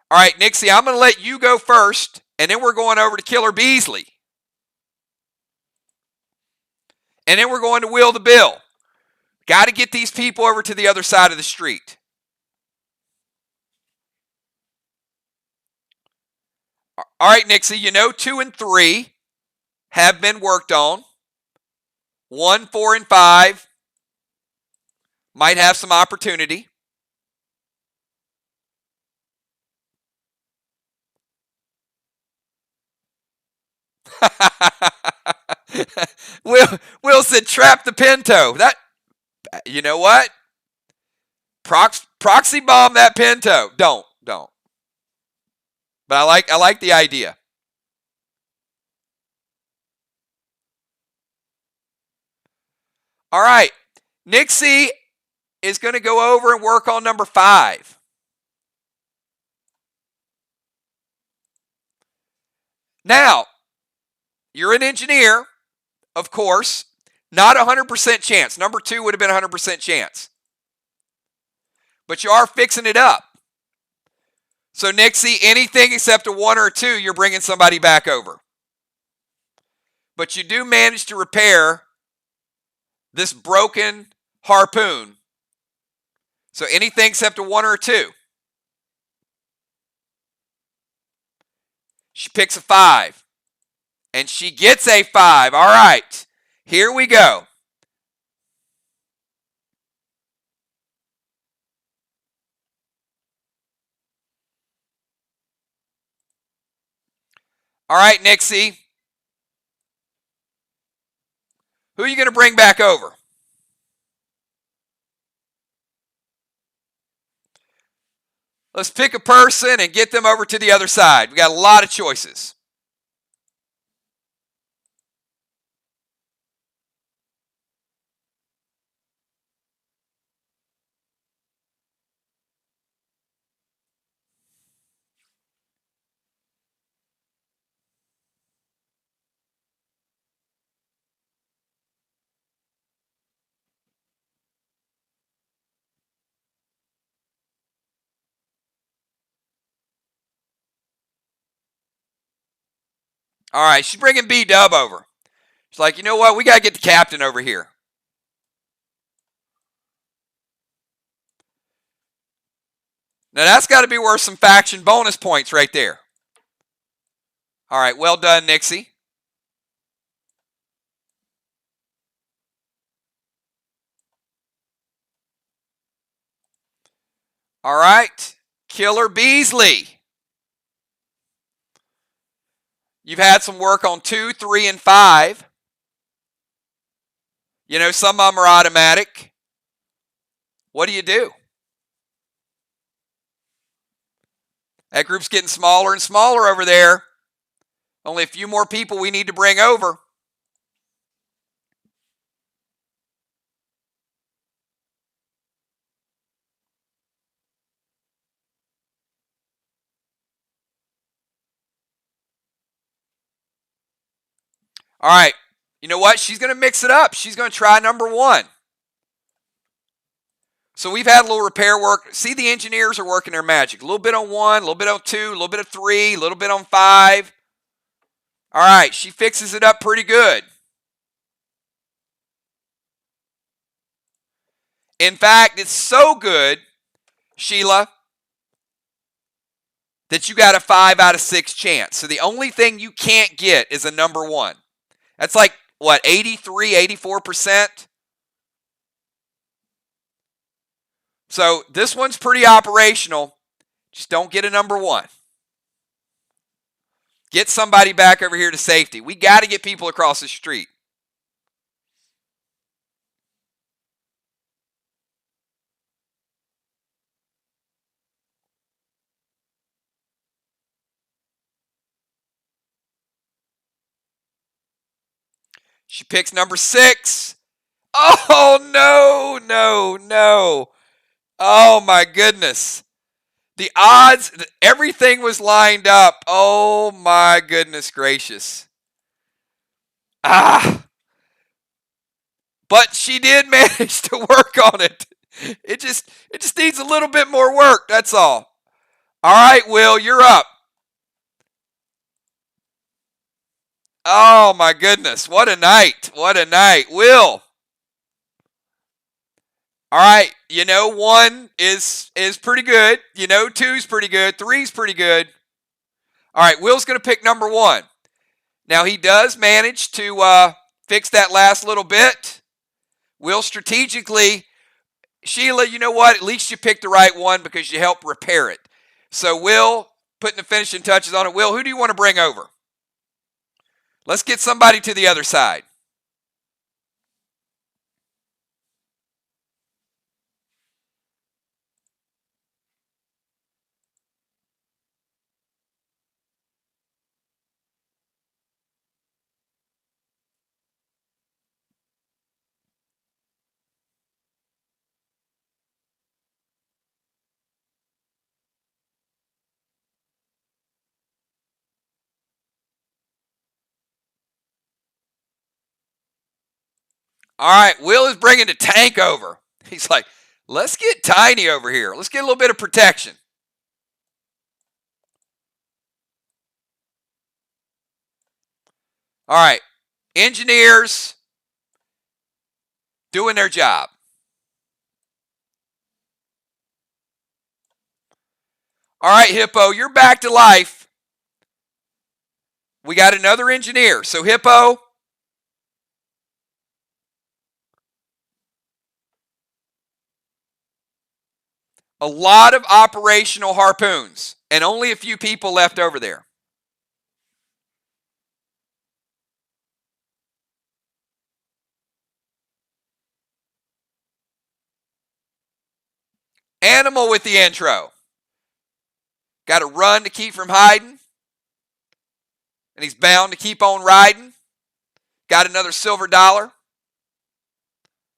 All right, Nixie, I'm going to let you go first, and then we're going over to Killer Beasley. And then we're going to Will the Bill. Got to get these people over to the other side of the street. All right, Nixie, you know 2 and 3 have been worked on. 1, 4, and 5 might have some opportunity. Will said, trap the Pinto. That, you know what? Proxy bomb that Pinto. Don't. But I like the idea. All right. Nixie is going to go over and work on number 5. Now, you're an engineer, of course. Not 100% chance. Number 2 would have been 100% chance. But you are fixing it up. So, Nixie, anything except a 1 or a 2, you're bringing somebody back over. But you do manage to repair this broken harpoon. So, anything except a 1 or a 2. She picks a 5. And she gets a 5. All right. Here we go. All right, Nixie. Who are you going to bring back over? Let's pick a person and get them over to the other side. We got a lot of choices. All right, she's bringing B-Dub over. She's like, you know what? We got to get the captain over here. Now, that's got to be worth some faction bonus points right there. All right, well done, Nixie. All right, Killer Beasley. You've had some work on 2, 3, and 5. You know, some of them are automatic. What do? That group's getting smaller and smaller over there. Only a few more people we need to bring over. All right. You know what? She's going to mix it up. She's going to try number 1. So we've had a little repair work. See, the engineers are working their magic. A little bit on 1, a little bit on 2, a little bit of 3, a little bit on 5. All right. She fixes it up pretty good. In fact, it's so good, Sheila, that you got a 5 out of 6 chance. So the only thing you can't get is a number 1. That's like, what, 83, 84%? So this one's pretty operational. Just don't get a number 1. Get somebody back over here to safety. We got to get people across the street. She picks number 6. Oh, no. Oh, my goodness. The odds, everything was lined up. Oh, my goodness gracious. But she did manage to work on it. It just needs a little bit more work, that's all. All right, Will, you're up. Oh, my goodness. What a night. Will. All right, 1 is pretty good. 2's pretty good. 3's pretty good. All right, Will's going to pick number 1. Now, he does manage to fix that last little bit. Will strategically, Sheila, you know what? At least you picked the right one because you helped repair it. So, Will, putting the finishing touches on it. Will, who do you want to bring over? Let's get somebody to the other side. All right, Will is bringing the tank over. He's like, let's get Tiny over here. Let's get a little bit of protection. All right, engineers doing their job. All right, Hippo, you're back to life. We got another engineer. So, Hippo, a lot of operational harpoons and only a few people left over there. Animal with the intro. Got to run to keep from hiding. And he's bound to keep on riding. Got another silver dollar.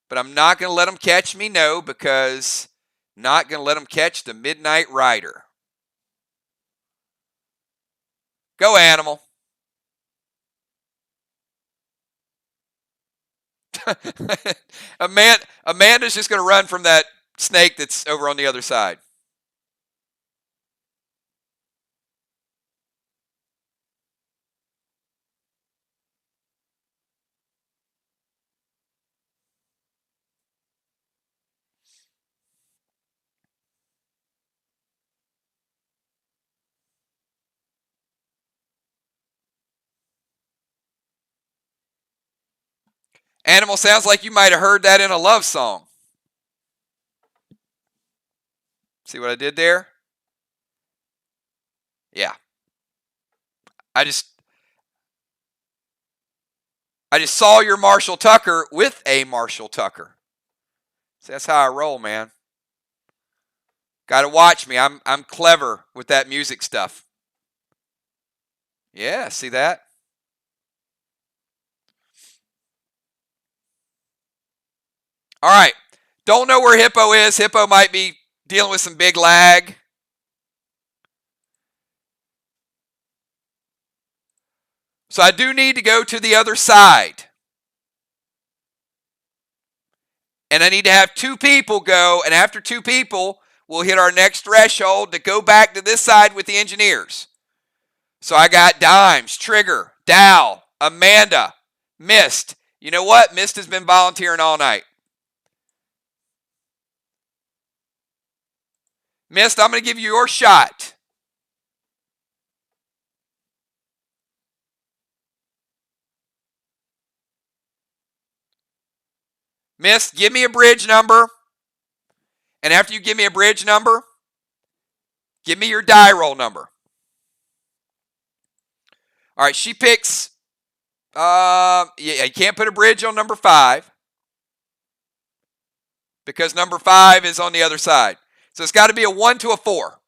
But I'm not going to let him catch me, no, because I'm not going to let him catch the Midnight Rider. Go, animal. Amanda's just going to run from that snake that's over on the other side. Animal sounds like you might have heard that in a love song. See what I did there? Yeah. I just saw your Marshall Tucker with a Marshall Tucker. So that's how I roll, man. Got to watch me. I'm clever with that music stuff. Yeah, see that? All right. Don't know where Hippo is. Hippo might be dealing with some big lag. So I do need to go to the other side. And I need to have 2 people go. And after 2 people, we'll hit our next threshold to go back to this side with the engineers. So I got Dimes, Trigger, Dow, Amanda, Mist. You know what? Mist has been volunteering all night. Mist, I'm going to give you your shot. Mist, give me a bridge number. And after you give me a bridge number, give me your die roll number. All right, she picks, yeah, you can't put a bridge on number 5 because number 5 is on the other side. So it's got to be a 1 to a 4.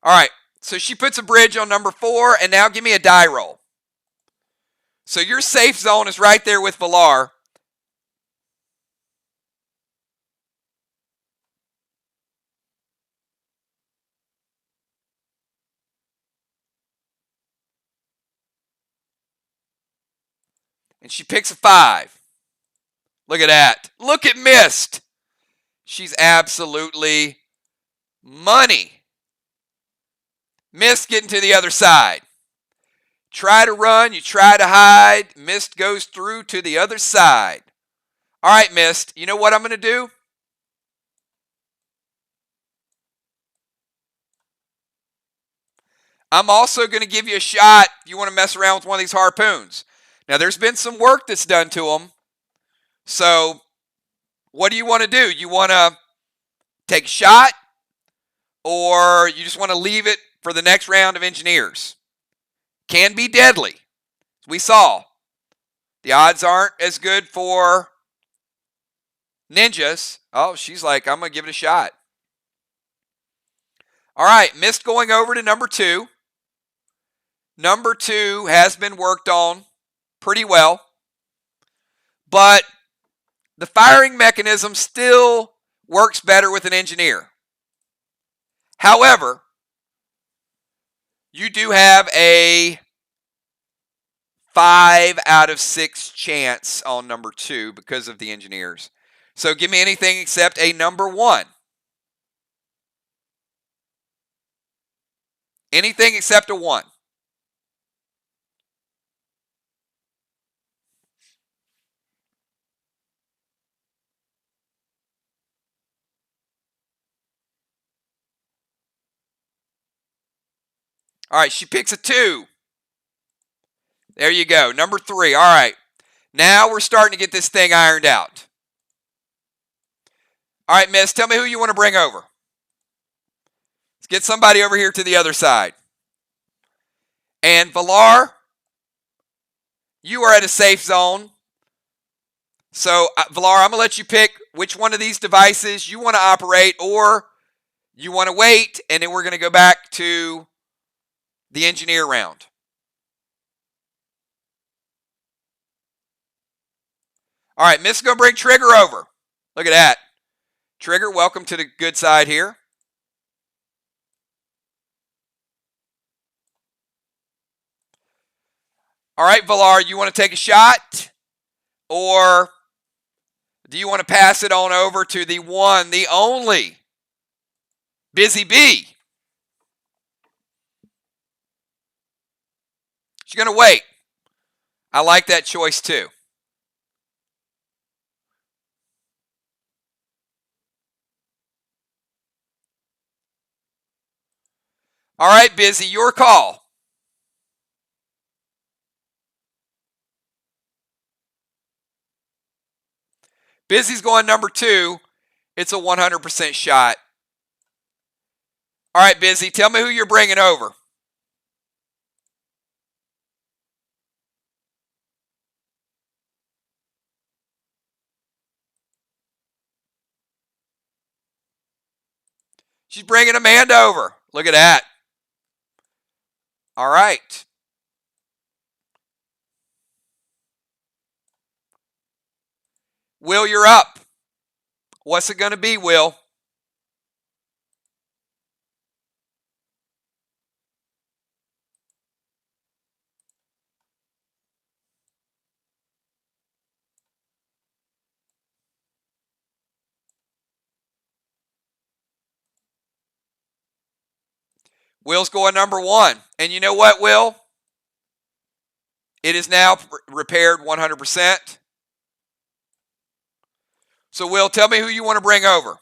All right, so she puts a bridge on number 4, and now give me a die roll. So your safe zone is right there with Villar. And she picks a 5. Look at that. Look at Mist. She's absolutely money. Mist getting to the other side. Try to run, you try to hide. Mist goes through to the other side. All right, Mist, you know what I'm going to do? I'm also going to give you a shot if you want to mess around with one of these harpoons. Now, there's been some work that's done to them. So, what do you want to do? You want to take a shot? Or you just want to leave it for the next round of engineers? Can be deadly. We saw. The odds aren't as good for ninjas. Oh, she's like, I'm going to give it a shot. All right, Mist going over to number 2. Number 2 has been worked on pretty well. But the firing mechanism still works better with an engineer. However, you do have a 5 out of 6 chance on number 2 because of the engineers. So give me anything except a number 1. Anything except a 1. All right, she picks a 2. There you go. Number 3. All right. Now we're starting to get this thing ironed out. All right, Miss, tell me who you want to bring over. Let's get somebody over here to the other side. And Villar, you are at a safe zone. So, Villar, I'm going to let you pick which one of these devices you want to operate, or you want to wait, and then we're going to go back to the engineer round. All right, Miss is going to bring Trigger over. Look at that. Trigger, welcome to the good side here. All right, Villar, you want to take a shot? Or do you want to pass it on over to the one, the only Busy Bee? She's going to wait. I like that choice too. All right, Busy, your call. Busy's going number 2. It's a 100% shot. All right, Busy, tell me who you're bringing over. She's bringing Amanda over. Look at that. All right. Will, you're up. What's it going to be, Will? Will's going number 1. And you know what, Will? It is now repaired 100%. So, Will, tell me who you want to bring over.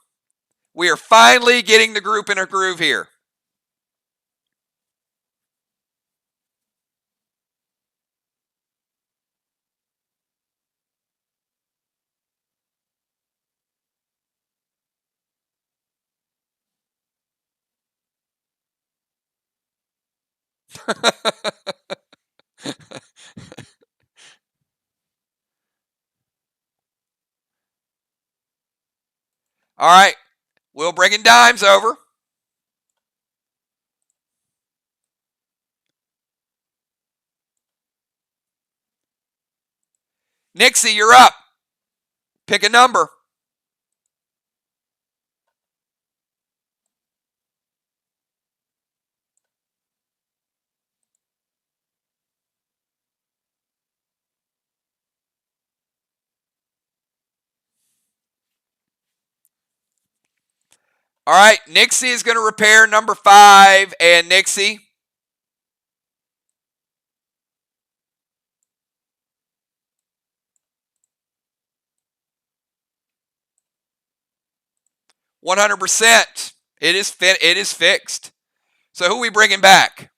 We are finally getting the group in a groove here. All right. Will bringing Dimes over. Nixie, you're up. Pick a number. All right, Nixie is going to repair number 5, and Nixie. $100%. It is fixed. So who are we bringing back?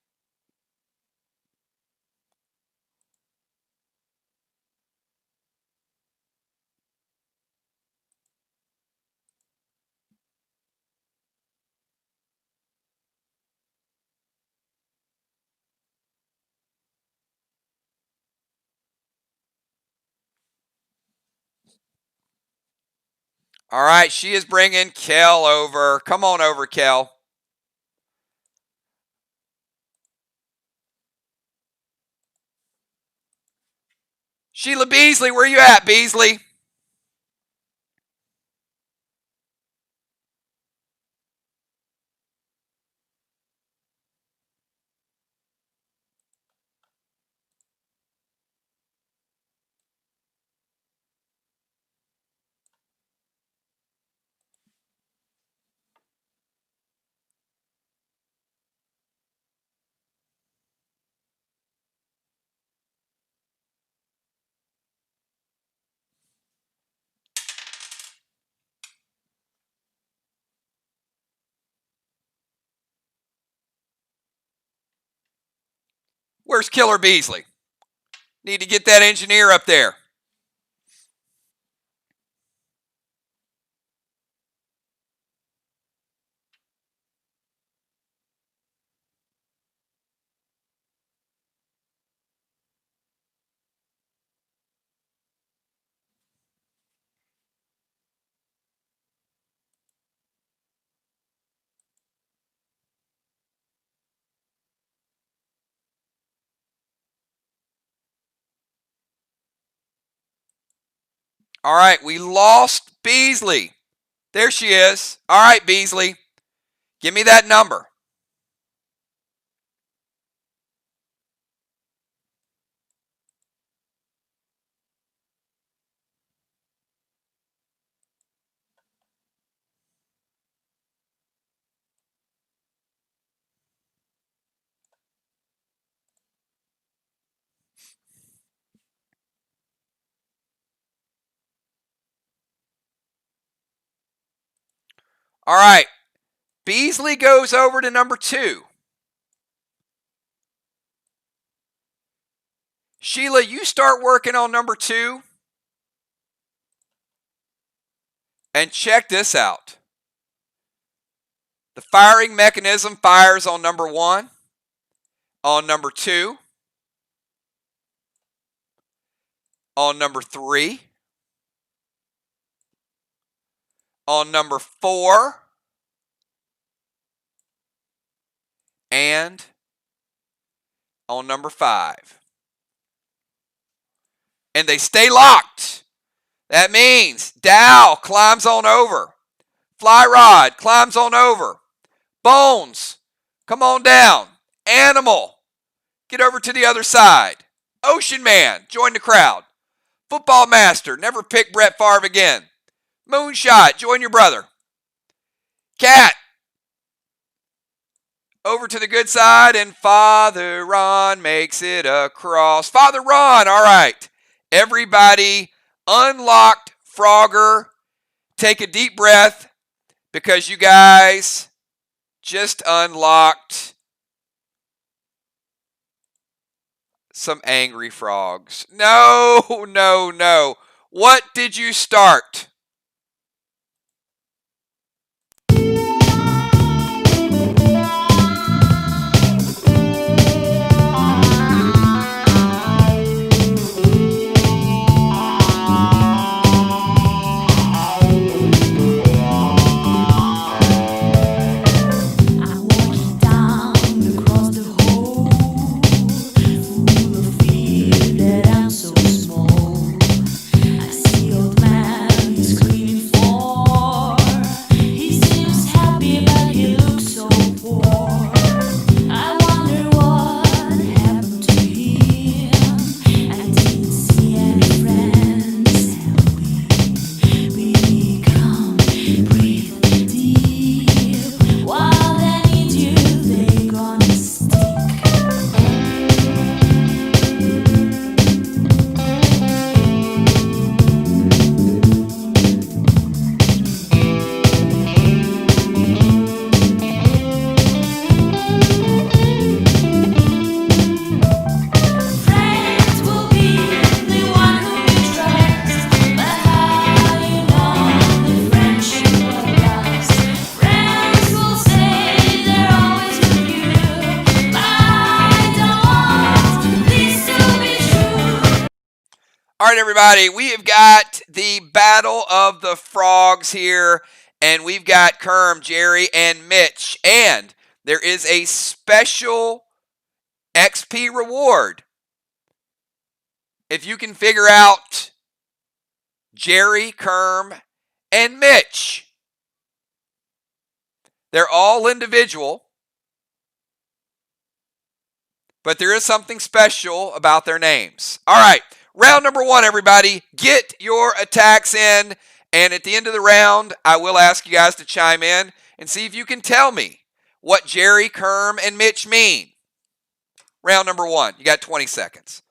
All right, she is bringing Kel over. Come on over, Kel. Sheila Beasley, where you at, Beasley? Where's Killer Beasley? Need to get that engineer up there. All right, we lost Beasley. There she is. All right, Beasley. Give me that number. All right. Beasley goes over to number 2. Sheila, you start working on number 2. And check this out. The firing mechanism fires on number 1, on number 2, on number 3, on number 4, and on number 5. And they stay locked. That means Dow climbs on over. Fly Rod climbs on over. Bones, come on down. Animal, get over to the other side. Ocean Man, join the crowd. Football Master, never pick Brett Favre again. Moonshot, join your brother. Cat, over to the good side, and Father Ron makes it across. Father Ron, all right. Everybody, unlocked Frogger. Take a deep breath because you guys just unlocked some angry frogs. No, no, no. What did you start? All right, everybody, we have got the Battle of the Frogs here, and we've got Kerm, Jerry, and Mitch, and there is a special XP reward. If you can figure out Jerry, Kerm, and Mitch, they're all individual, but there is something special about their names. All right. Round number 1, everybody. Get your attacks in. And at the end of the round, I will ask you guys to chime in and see if you can tell me what Jerry, Kerm, and Mitch mean. Round number 1. You got 20 seconds.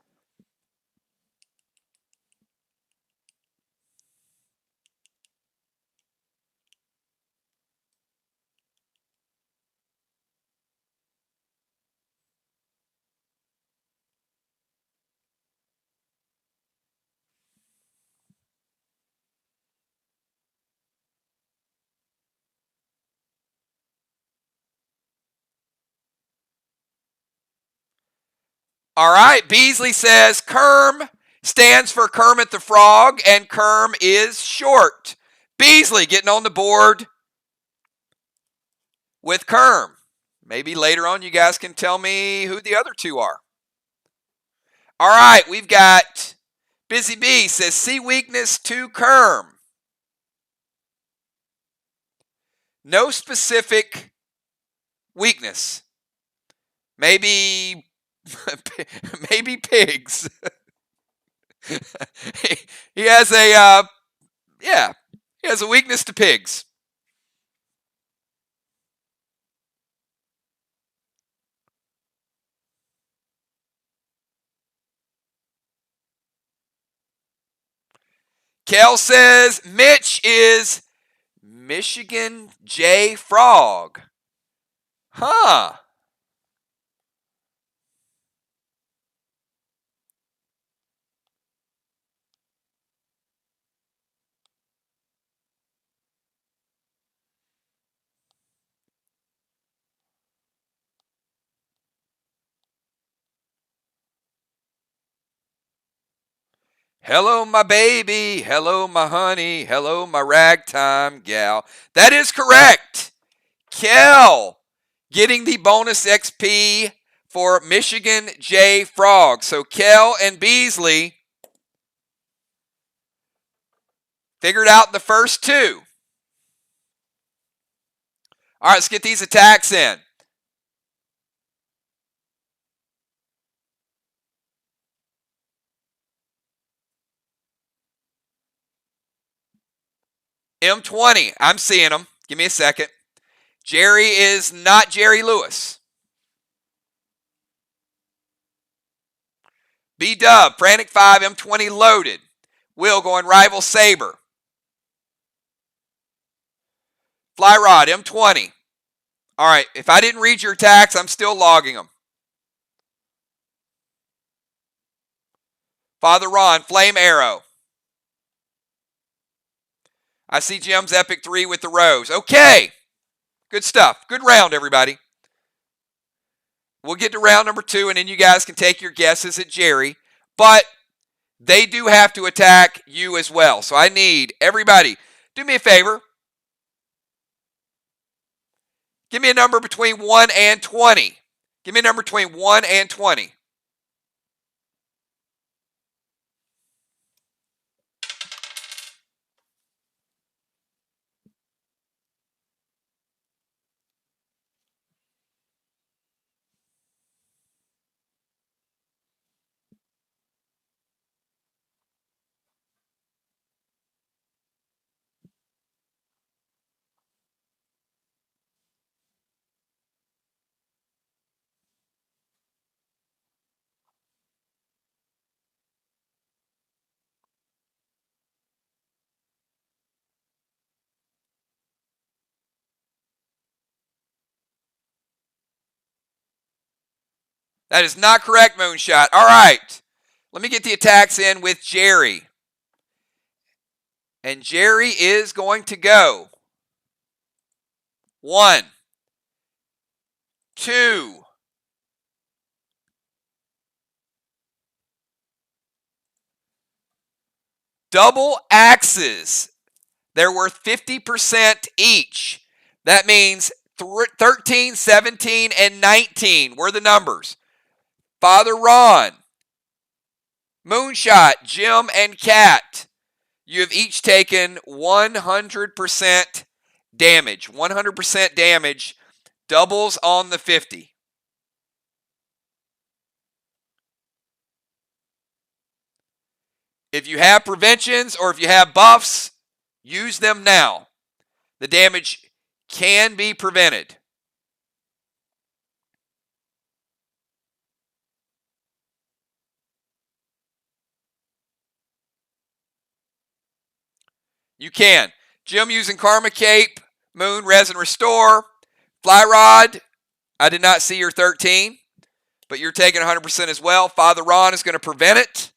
All right, Beasley says Kerm stands for Kermit the Frog, and Kerm is short. Beasley getting on the board with Kerm. Maybe later on you guys can tell me who the other two are. All right, we've got Busy Bee says, see weakness to Kerm. No specific weakness. Maybe pigs. he has a weakness to pigs. Kel says Mitch is Michigan J Frog. Huh. Hello, my baby. Hello, my honey. Hello, my ragtime gal. That is correct. Kel getting the bonus XP for Michigan J Frog. So Kel and Beasley figured out the first two. All right, let's get these attacks in. M20, I'm seeing them. Give me a second. Jerry is not Jerry Lewis. B-Dub, Frantic 5, M20 loaded. Will going Rival Saber. Fly Rod, M20. All right, if I didn't read your attacks, I'm still logging them. Father Ron, Flame Arrow. I see Jim's Epic 3 with the Rose. Okay, good stuff. Good round, everybody. We'll get to round number 2, and then you guys can take your guesses at Jerry. But they do have to attack you as well. So I need everybody, do me a favor. Give me a number between 1 and 20. Give me a number between 1 and 20. That is not correct, Moonshot. All right. Let me get the attacks in with Jerry. And Jerry is going to go 1, 2, double axes. They're worth 50% each. That means 13, 17, and 19 were the numbers. Father Ron, Moonshot, Jim, and Kat, you have each taken 100% damage. 100% damage, doubles on the 50. If you have preventions or if you have buffs, use them now. The damage can be prevented. You can. Jim using Karma Cape, Moon, Resin Restore, Fly Rod. I did not see your 13, but you're taking 100% as well. Father Ron is going to prevent it.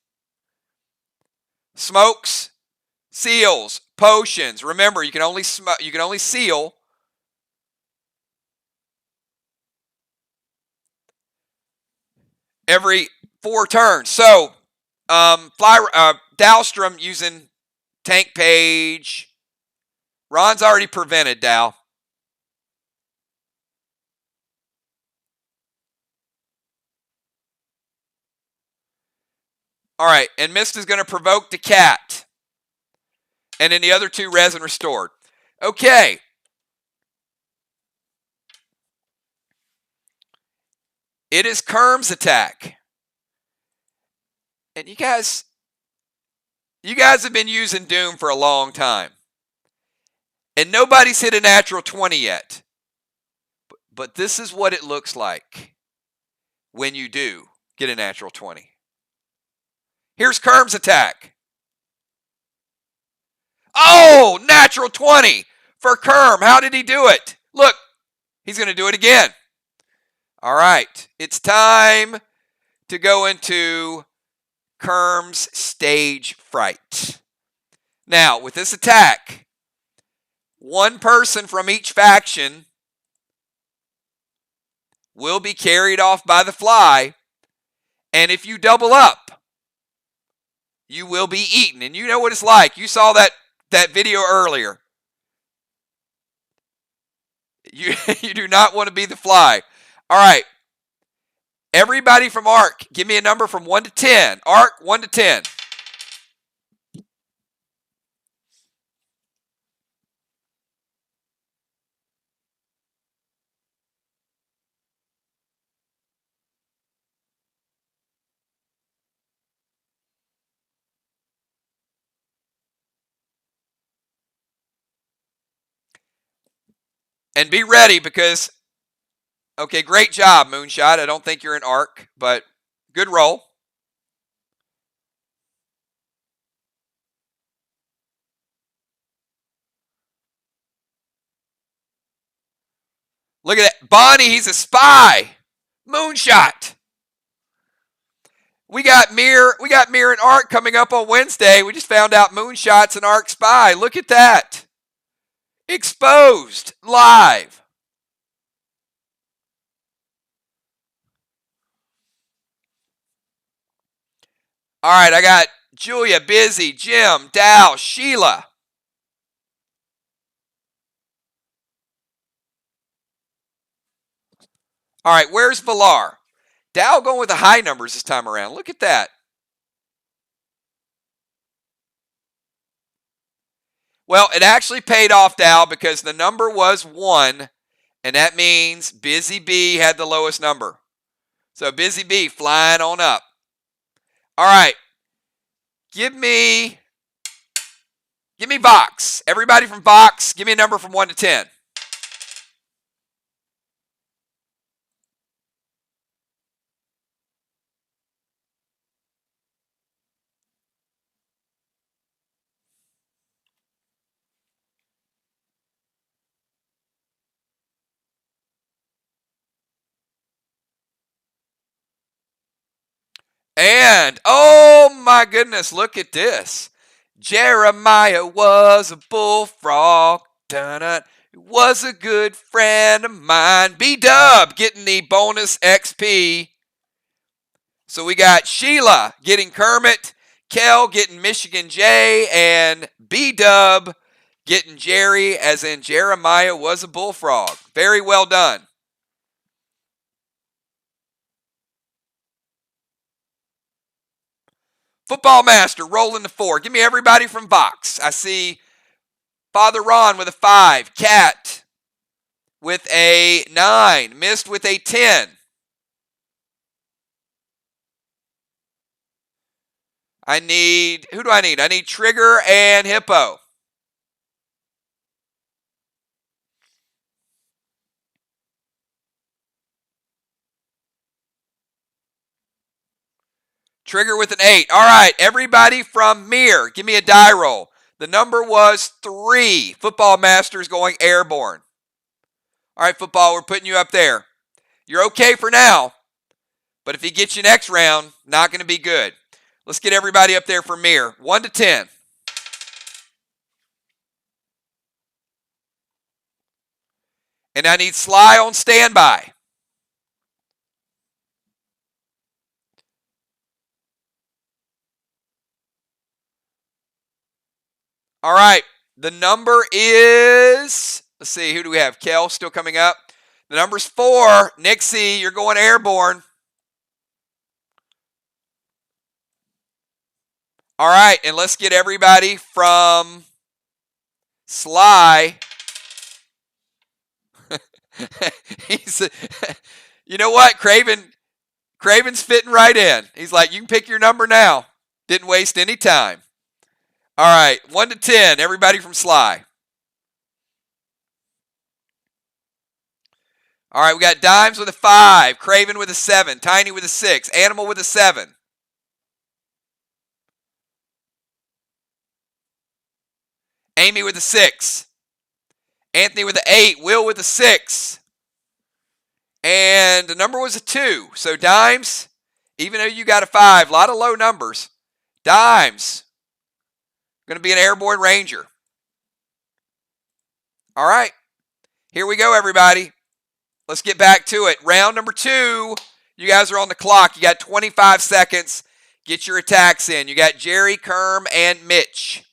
Smokes, seals, potions. Remember, you can only seal every 4 turns. So, Dalstrom using Tank Page. Ron's already prevented, Dal. All right, and Mist is going to provoke the cat. And then the other 2 Resin Restored. Okay. It is Kerm's attack. And you guys have been using Doom for a long time. And nobody's hit a natural 20 yet. But this is what it looks like when you do get a natural 20. Here's Kerm's attack. Oh, natural 20 for Kerm. How did he do it? Look, he's going to do it again. All right, it's time to go into Kerm's Stage Fright. Now, with this attack, 1 person from each faction will be carried off by the fly, and if you double up, you will be eaten. And you know what it's like. You saw that video earlier. You do not want to be the fly. All right. Everybody from ARC, give me a number from 1 to 10. ARC, 1 to 10. And be ready because, okay, great job, Moonshot. I don't think you're an ARC, but good roll. Look at that. Bonnie, he's a spy. Moonshot. We got Mir and ARC coming up on Wednesday. We just found out Moonshot's an ARC spy. Look at that. Exposed live. All right, I got Julia, Busy, Jim, Dow, Sheila. All right, where's Villar? Dow going with the high numbers this time around. Look at that. Well, it actually paid off, Dow, because the number was 1, and that means Busy Bee had the lowest number. So Busy Bee flying on up. All right. Give me Vox. Everybody from Vox, give me a number from 1 to 10. And, oh my goodness, look at this. Jeremiah was a bullfrog. Dun-dun. He was a good friend of mine. B-Dub getting the bonus XP. So we got Sheila getting Kermit, Kel getting Michigan J, and B-Dub getting Jerry, as in Jeremiah was a bullfrog. Very well done. Football Master rolling the 4. Give me everybody from Vox. I see Father Ron with a 5. Cat with a 9. Mist with a 10. Who do I need? I need Trigger and Hippo. Trigger with an 8. All right, everybody from Mir, give me a die roll. The number was 3. Football Master's going airborne. All right, football, we're putting you up there. You're okay for now, but if he gets you next round, not going to be good. Let's get everybody up there for Mir. 1 to 10. And I need Sly on standby. All right, the number is, let's see, who do we have? Kel still coming up. The number's 4. Nixie, you're going airborne. All right, and let's get everybody from Sly. You know what? Craven's fitting right in. He's like, you can pick your number now. Didn't waste any time. All right, 1 to 10, everybody from Sly. All right, we got Dimes with a 5, Craven with a 7, Tiny with a 6, Animal with a 7. Amy with a 6. Anthony with an 8, Will with a 6. And the number was a 2. So Dimes, even though you got a 5, a lot of low numbers. Dimes, going to be an airborne ranger. All right. Here we go, everybody. Let's get back to it. Round number 2. You guys are on the clock. You got 25 seconds. Get your attacks in. You got Jerry, Kerm, and Mitch.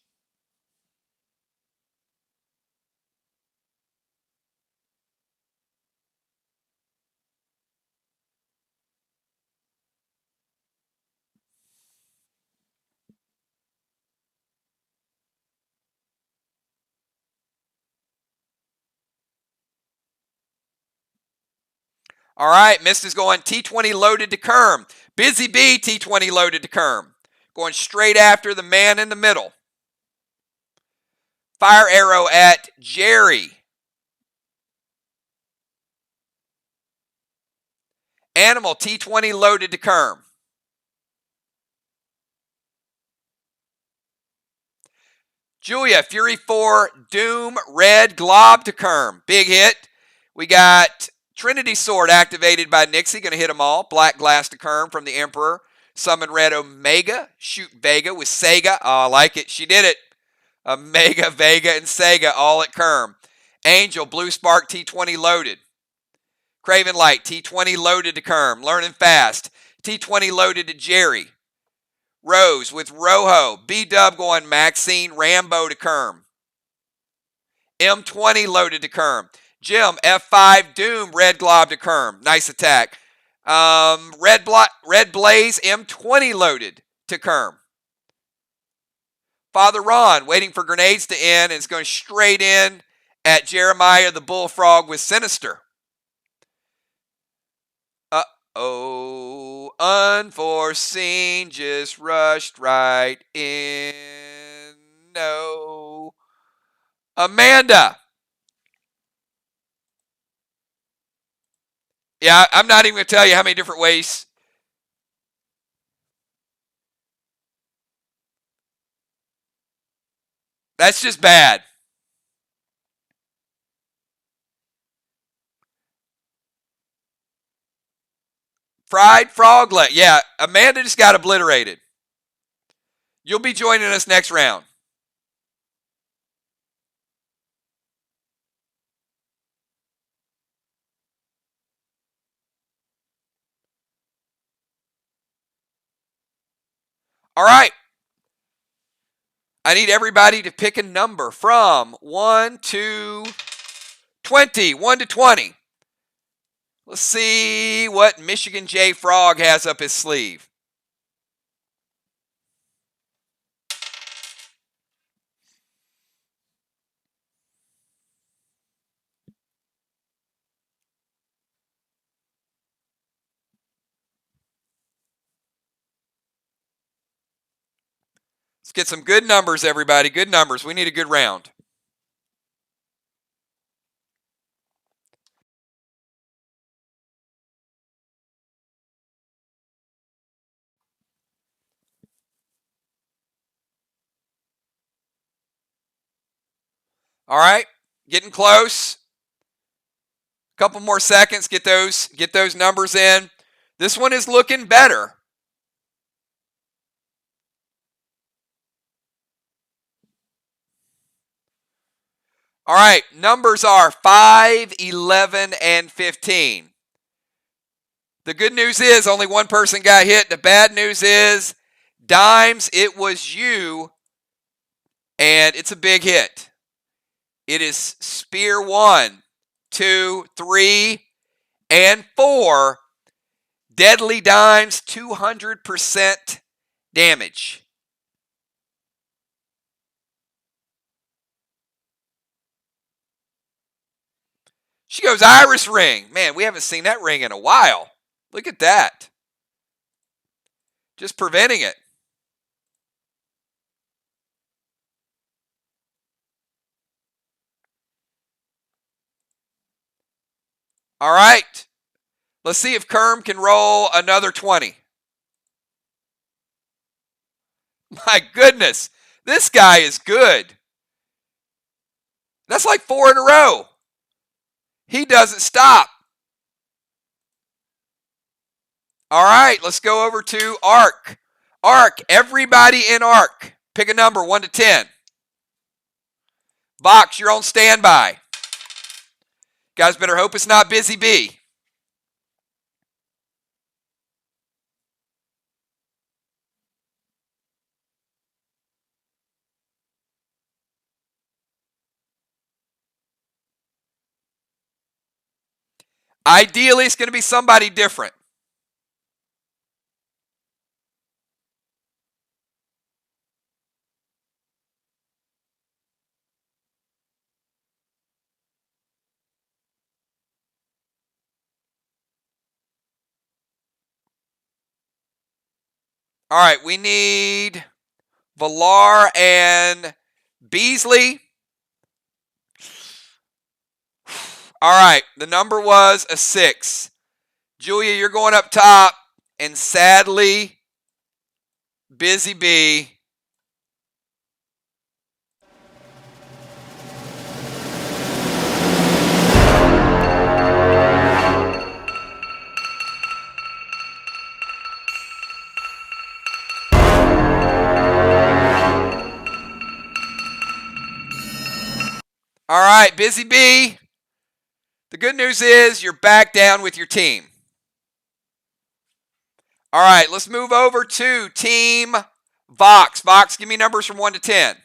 All right, Mist is going T20 loaded to Kerm. Busy Bee, T20 loaded to Kerm. Going straight after the man in the middle. Fire arrow at Jerry. Animal, T20 loaded to Kerm. Julia, Fury 4, Doom, Red, Glob to Kerm. Big hit. We got Trinity Sword activated by Nixie. Going to hit them all. Black Glass to Kerm from the Emperor. Summon Red Omega. Shoot Vega with Sega. Oh, I like it. She did it. Omega, Vega, and Sega all at Kerm. Angel, Blue Spark, T20 loaded. Craven Light, T20 loaded to Kerm. Learning fast. T20 loaded to Jerry. Rose with Rojo. B-Dub going Maxine Rambo to Kerm. M20 loaded to Kerm. Jim, F5 Doom, Red Glob to Kerm. Nice attack. Red Blaze, M20 loaded to Kerm. Father Ron waiting for grenades to end and is going straight in at Jeremiah the Bullfrog with Sinister. Uh-oh, unforeseen, just rushed right in. No. Amanda. Yeah, I'm not even going to tell you how many different ways. That's just bad. Fried frog leg. Yeah, Amanda just got obliterated. You'll be joining us next round. All right. I need everybody to pick a number from 1 to 20. 1 to 20. Let's see what Michigan J. Frog has up his sleeve. Let's get some good numbers, everybody. Good numbers. We need a good round. All right, getting close. Couple more seconds. Get those numbers in. This one is looking better. All right, numbers are 5, 11, and 15. The good news is only one person got hit. The bad news is, Dimes, it was you, and it's a big hit. It is Spear 1, 2, 3, and 4. Deadly Dimes, 200% damage. She goes Iris Ring. Man, we haven't seen that ring in a while. Look at that. Just preventing it. All right. Let's see if Kerm can roll another 20. My goodness. This guy is good. That's like 4 in a row. He doesn't stop. All right, let's go over to Arc. Arc, everybody in Arc. Pick a number, 1 to 10. Box, you're on standby. Guys better hope it's not Busy Bee. Ideally, it's going to be somebody different. All right, we need Villar and Beasley. All right, the number was a 6. Julia, you're going up top, and sadly, Busy Bee. All right, Busy Bee. The good news is you're back down with your team. All right, let's move over to Team Vox. Vox, give me numbers from 1 to 10.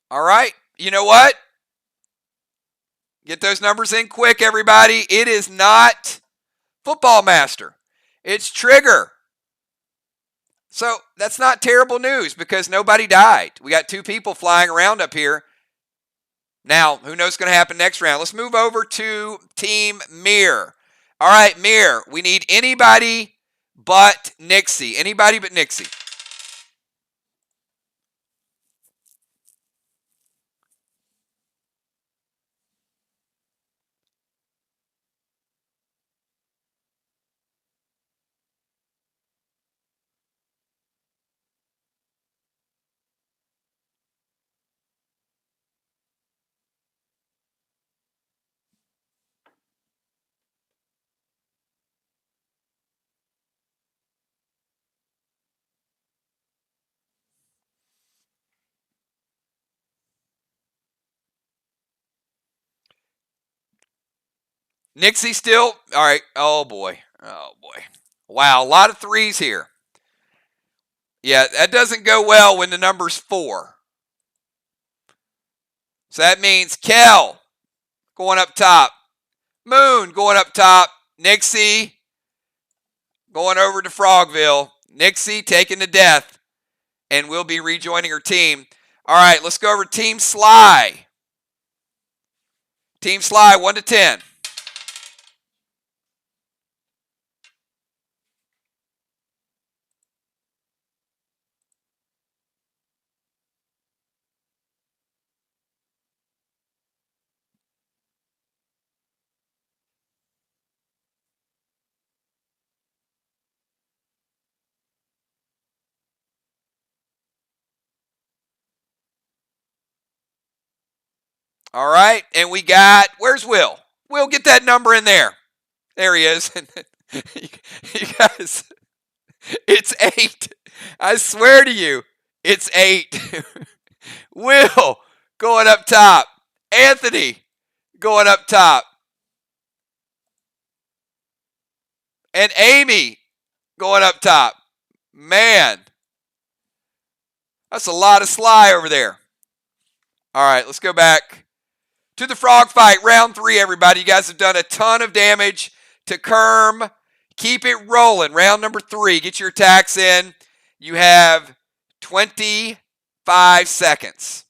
All right, you know what? Get those numbers in quick, everybody. It is not Football Master. It's Trigger. So that's not terrible news because nobody died. We got 2 people flying around up here. Now, who knows what's going to happen next round? Let's move over to Team Mir. All right, Mir, we need anybody but Nixie. Anybody but Nixie. Nixie still? All right. Oh, boy. Oh, boy. Wow, a lot of 3s here. Yeah, that doesn't go well when the number's 4. So that means Kel going up top. Moon going up top. Nixie going over to Frogville. Nixie taking the death. And will be rejoining her team. All right, let's go over to Team Sly. Team Sly, 1 to 10. All right, and we got, where's Will? Will, get that number in there. There he is. You guys, it's 8. I swear to you, it's 8. Will going up top. Anthony going up top. And Amy going up top. Man, that's a lot of Sly over there. All right, let's go back to the frog fight. Round 3, everybody. You guys have done a ton of damage to Kerm. Keep it rolling. Round number 3. Get your attacks in. You have 25 seconds.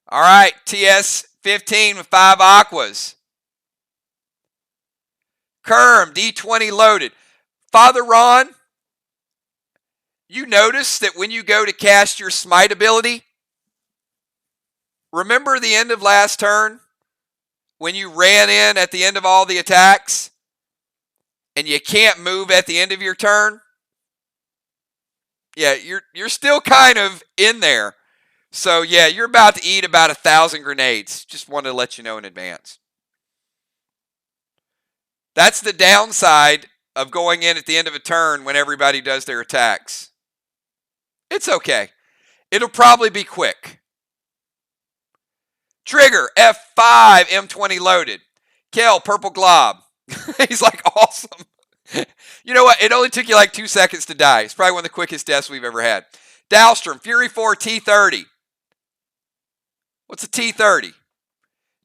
All right, TS 15 with 5 aquas. Kerm, D20 loaded. Father Ron, you notice that when you go to cast your smite ability, remember the end of last turn when you ran in at the end of all the attacks and you can't move at the end of your turn, yeah, you're still kind of in there. So yeah, you're about to eat about 1,000 grenades. Just wanted to let you know in advance. That's the downside of going in at the end of a turn when everybody does their attacks. It's okay. It'll probably be quick. Trigger, F5, M20 loaded. Kel, purple glob. He's like, awesome. You know what? It only took you like 2 seconds to die. It's probably one of the quickest deaths we've ever had. Dahlstrom, Fury 4, T30. What's a T30?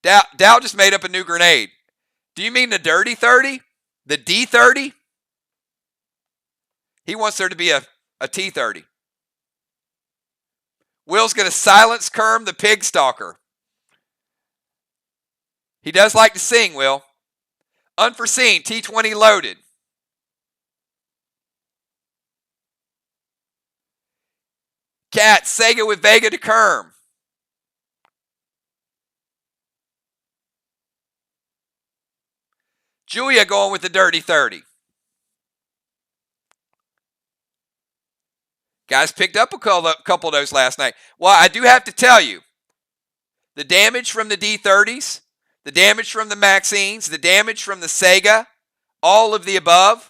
Dow just made up a new grenade. Do you mean the dirty 30? The D30? He wants there to be a T30. Will's going to silence Kerm the pig stalker. He does like to sing, Will. Unforeseen, T20 loaded. Cat, Sega with Vega to Kerm. Julia going with the dirty 30. Guys picked up a couple of those last night. Well, I do have to tell you, the damage from the D30s, the damage from the Maxines, the damage from the Sega, all of the above.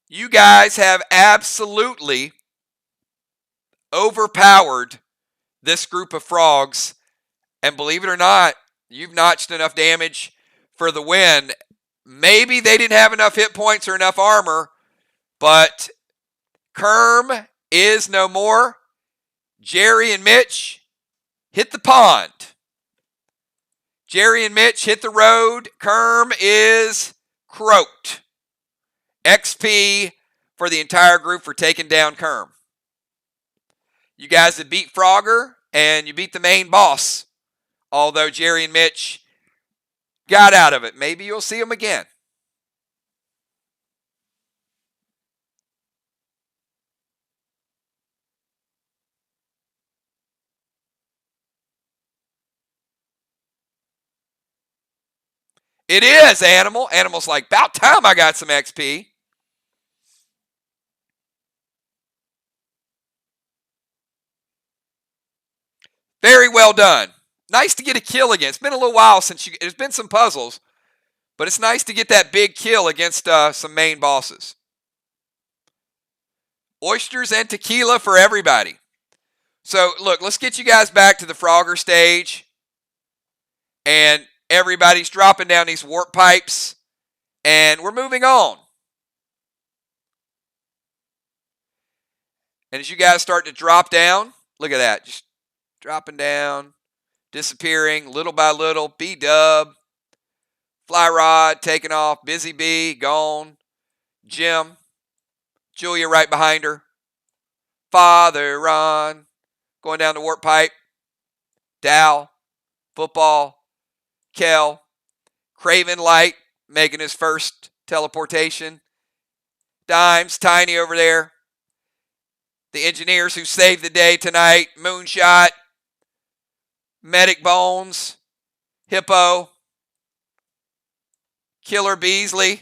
You guys have absolutely overpowered this group of frogs. And believe it or not, you've notched enough damage for the win. Maybe they didn't have enough hit points or enough armor, but Kerm is no more. Jerry and Mitch hit the pond. Jerry and Mitch hit the road. Kerm is croaked. XP for the entire group for taking down Kerm. You guys have beat Frogger, and you beat the main boss. Although Jerry and Mitch got out of it. Maybe you'll see them again. It is, Animal. Animal's like, about time I got some XP. Very well done. Nice to get a kill again. It's been a little while since there's been some puzzles, but it's nice to get that big kill against some main bosses. Oysters and tequila for everybody. So, look, let's get you guys back to the Frogger stage. And everybody's dropping down these warp pipes. And we're moving on. And as you guys start to drop down, look at that. Just dropping down, disappearing little by little. B-Dub, Fly Rod taking off. Busy Bee gone. Jim, Julia right behind her. Father Ron going down the warp pipe. Dow, Football, Kel, Craven Light making his first teleportation. Dimes, Tiny over there. The engineers who saved the day tonight. Moonshot, Medic Bones, Hippo, Killer Beasley,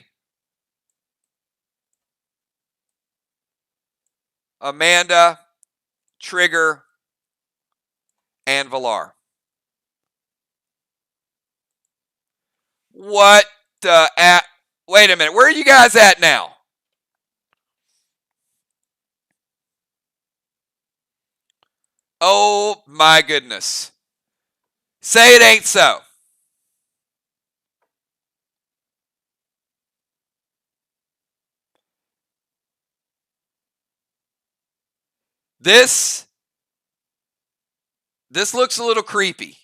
Amanda, Trigger, and Valar. What the wait a minute. Where are you guys at now? Oh my goodness. Say it ain't so. This looks a little creepy.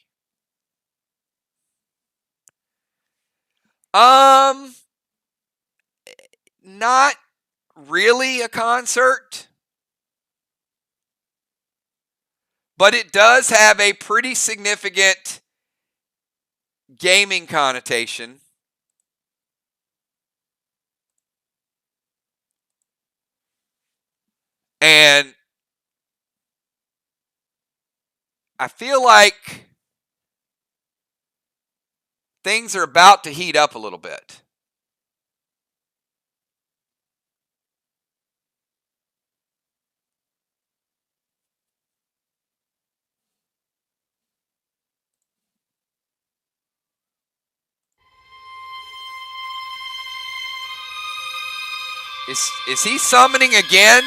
Not really a concert, but it does have a pretty significant gaming connotation. And I feel like things are about to heat up a little bit. Is he summoning again?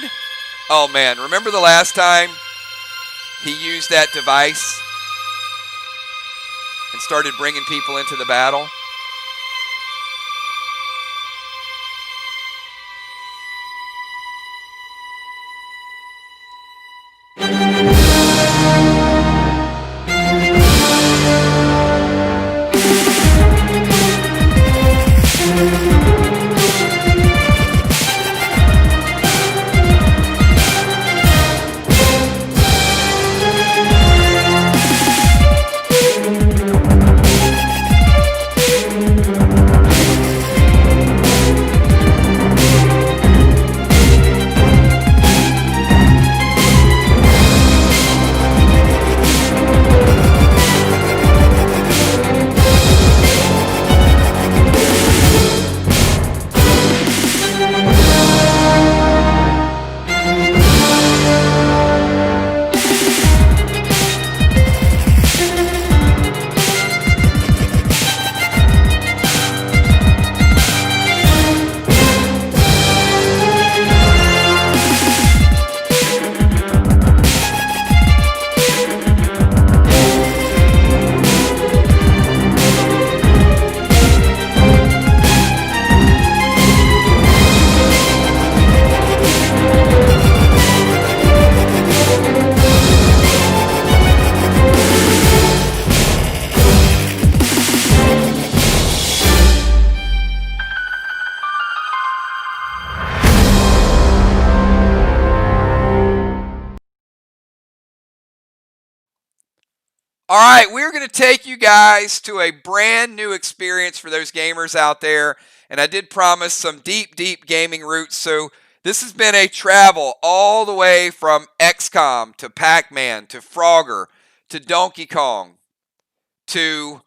Oh man, remember the last time he used that device and started bringing people into the battle? All right, we're going to take you guys to a brand new experience for those gamers out there. And I did promise some deep, deep gaming roots. So this has been a travel all the way from XCOM to Pac-Man to Frogger to Donkey Kong to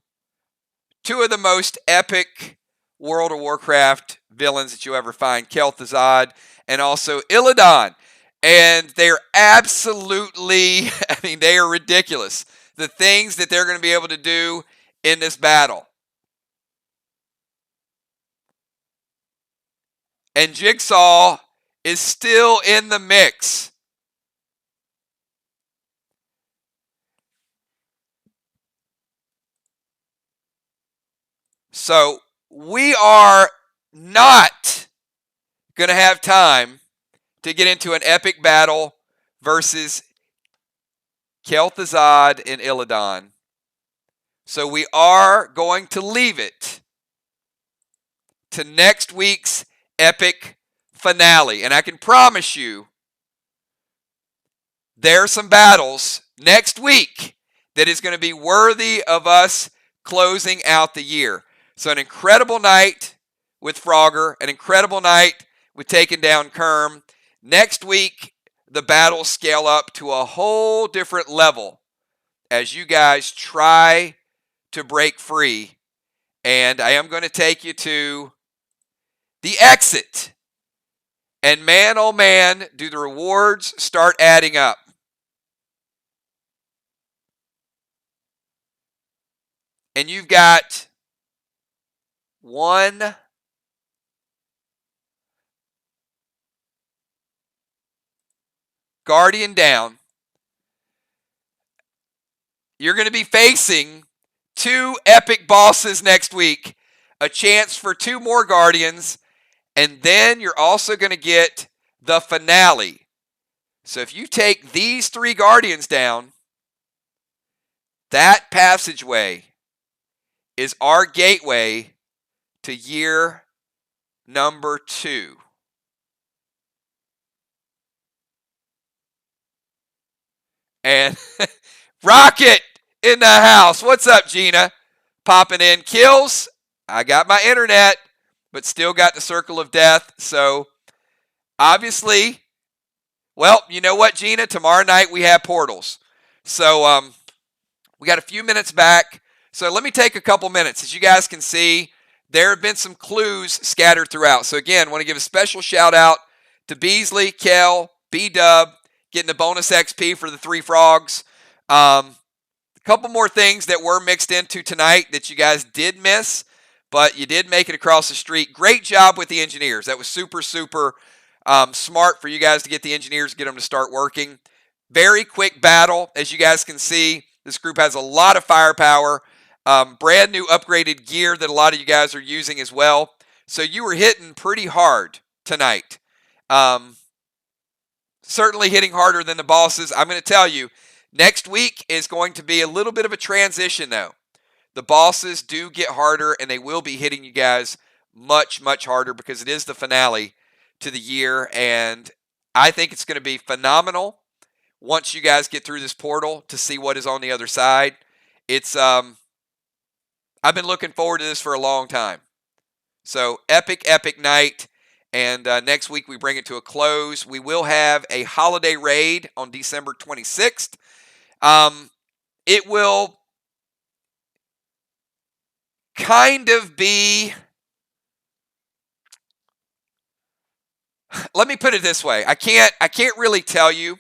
two of the most epic World of Warcraft villains that you'll ever find, Kel'Thuzad and also Illidan. And they're absolutely, I mean, they are ridiculous. The things that they're going to be able to do in this battle. And Jigsaw is still in the mix. So we are not going to have time to get into an epic battle versus Kel'Thuzad and Illidan. So we are going to leave it to next week's epic finale. And I can promise you there are some battles next week that is going to be worthy of us closing out the year. So an incredible night with Frogger, an incredible night with taking down Kerm. Next week, the battles scale up to a whole different level as you guys try to break free. And I am going to take you to the exit. And man, oh man, do the rewards start adding up. And you've got one Guardian down. You're going to be facing two epic bosses next week, a chance for two more Guardians, and then you're also going to get the finale. So if you take these three Guardians down, that passageway is our gateway to year number 2. And Rocket in the house. What's up, Gina? Popping in. Kills. I got my internet, but still got the circle of death. So, obviously, well, you know what, Gina? Tomorrow night we have portals. So, We got a few minutes back, so let me take a couple minutes. As you guys can see, there have been some clues scattered throughout. So again, I want to give a special shout out to Beasley, Kel, B-Dub, getting the bonus XP for the 3 frogs. A couple more things that were mixed into tonight that you guys did miss, but you did make it across the street. Great job with the engineers. That was super, super smart for you guys to get the engineers, get them to start working. Very quick battle. As you guys can see, this group has a lot of firepower. Brand new upgraded gear that a lot of you guys are using as well. So you were hitting pretty hard tonight. Certainly hitting harder than the bosses. I'm going to tell you, next week is going to be a little bit of a transition, though. The bosses do get harder, and they will be hitting you guys much, much harder because it is the finale to the year, and I think it's going to be phenomenal once you guys get through this portal to see what is on the other side. It's I've been looking forward to this for a long time. So epic, epic night. And next week we bring it to a close. We will have a holiday raid on December 26th. It will kind of be, let me put it this way. I can't really tell you.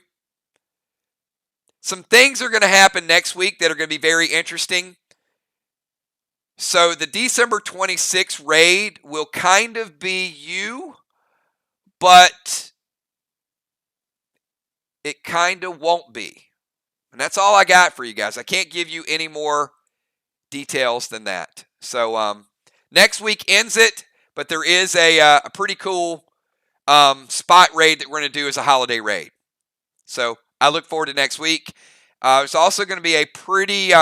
Some things are going to happen next week that are going to be very interesting. So the December 26th raid will kind of be you, but it kind of won't be. And that's all I got for you guys. I can't give you any more details than that. So next week ends it, but there is a pretty cool spot raid that we're going to do as a holiday raid. So I look forward to next week. It's also going to be a pretty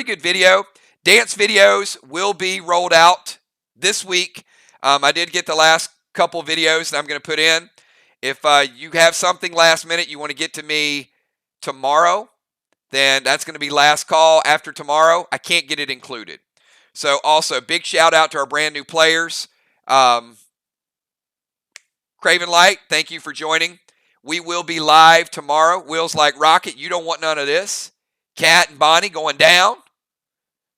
good video. Dance videos will be rolled out this week. I did get the last couple videos that I'm going to put in. If you have something last minute you want to get to me tomorrow, then that's going to be last call after tomorrow. I can't get it included. So also, big shout out to our brand new players. Craven Light, thank you for joining. We will be live tomorrow. Will's like, Rocket, you don't want none of this. Kat and Bonnie going down.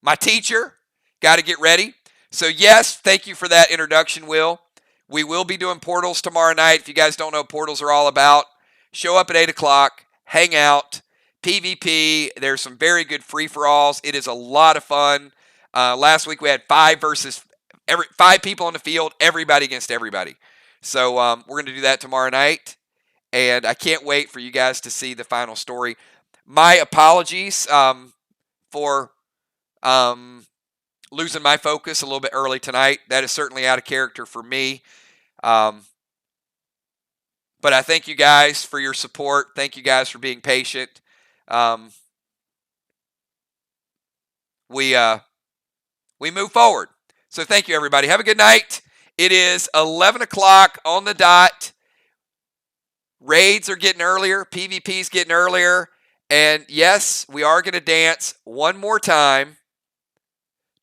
My teacher, got to get ready. So yes, thank you for that introduction, Will. We will be doing portals tomorrow night. If you guys don't know what portals are all about, show up at 8 o'clock, hang out, PvP. There's some very good free-for-alls. It is a lot of fun. Last week we had 5 people on the field, everybody against everybody. So we're going to do that tomorrow night. And I can't wait for you guys to see the final story. My apologies for losing my focus a little bit early tonight. That is certainly out of character for me. But I thank you guys for your support. Thank you guys for being patient. We move forward. So thank you, everybody. Have a good night. It is 11 o'clock on the dot. Raids are getting earlier. PvP's getting earlier. And yes, we are going to dance one more time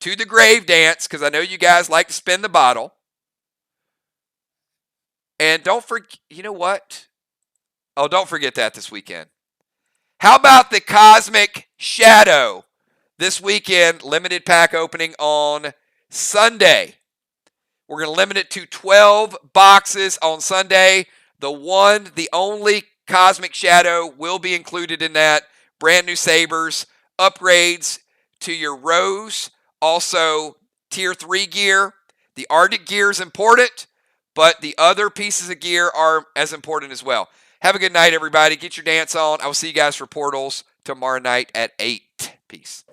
to the grave dance because I know you guys like to spin the bottle. And don't forget, you know what? Oh, don't forget that this weekend. How about the Cosmic Shadow this weekend? Limited pack opening on Sunday. We're going to limit it to 12 boxes on Sunday. The only Cosmic Shadow will be included in that. Brand new sabers, upgrades to your Rose, also Tier 3 gear. The Arctic gear is important, but the other pieces of gear are as important as well. Have a good night, everybody. Get your dance on. I will see you guys for Portals tomorrow night at 8. Peace.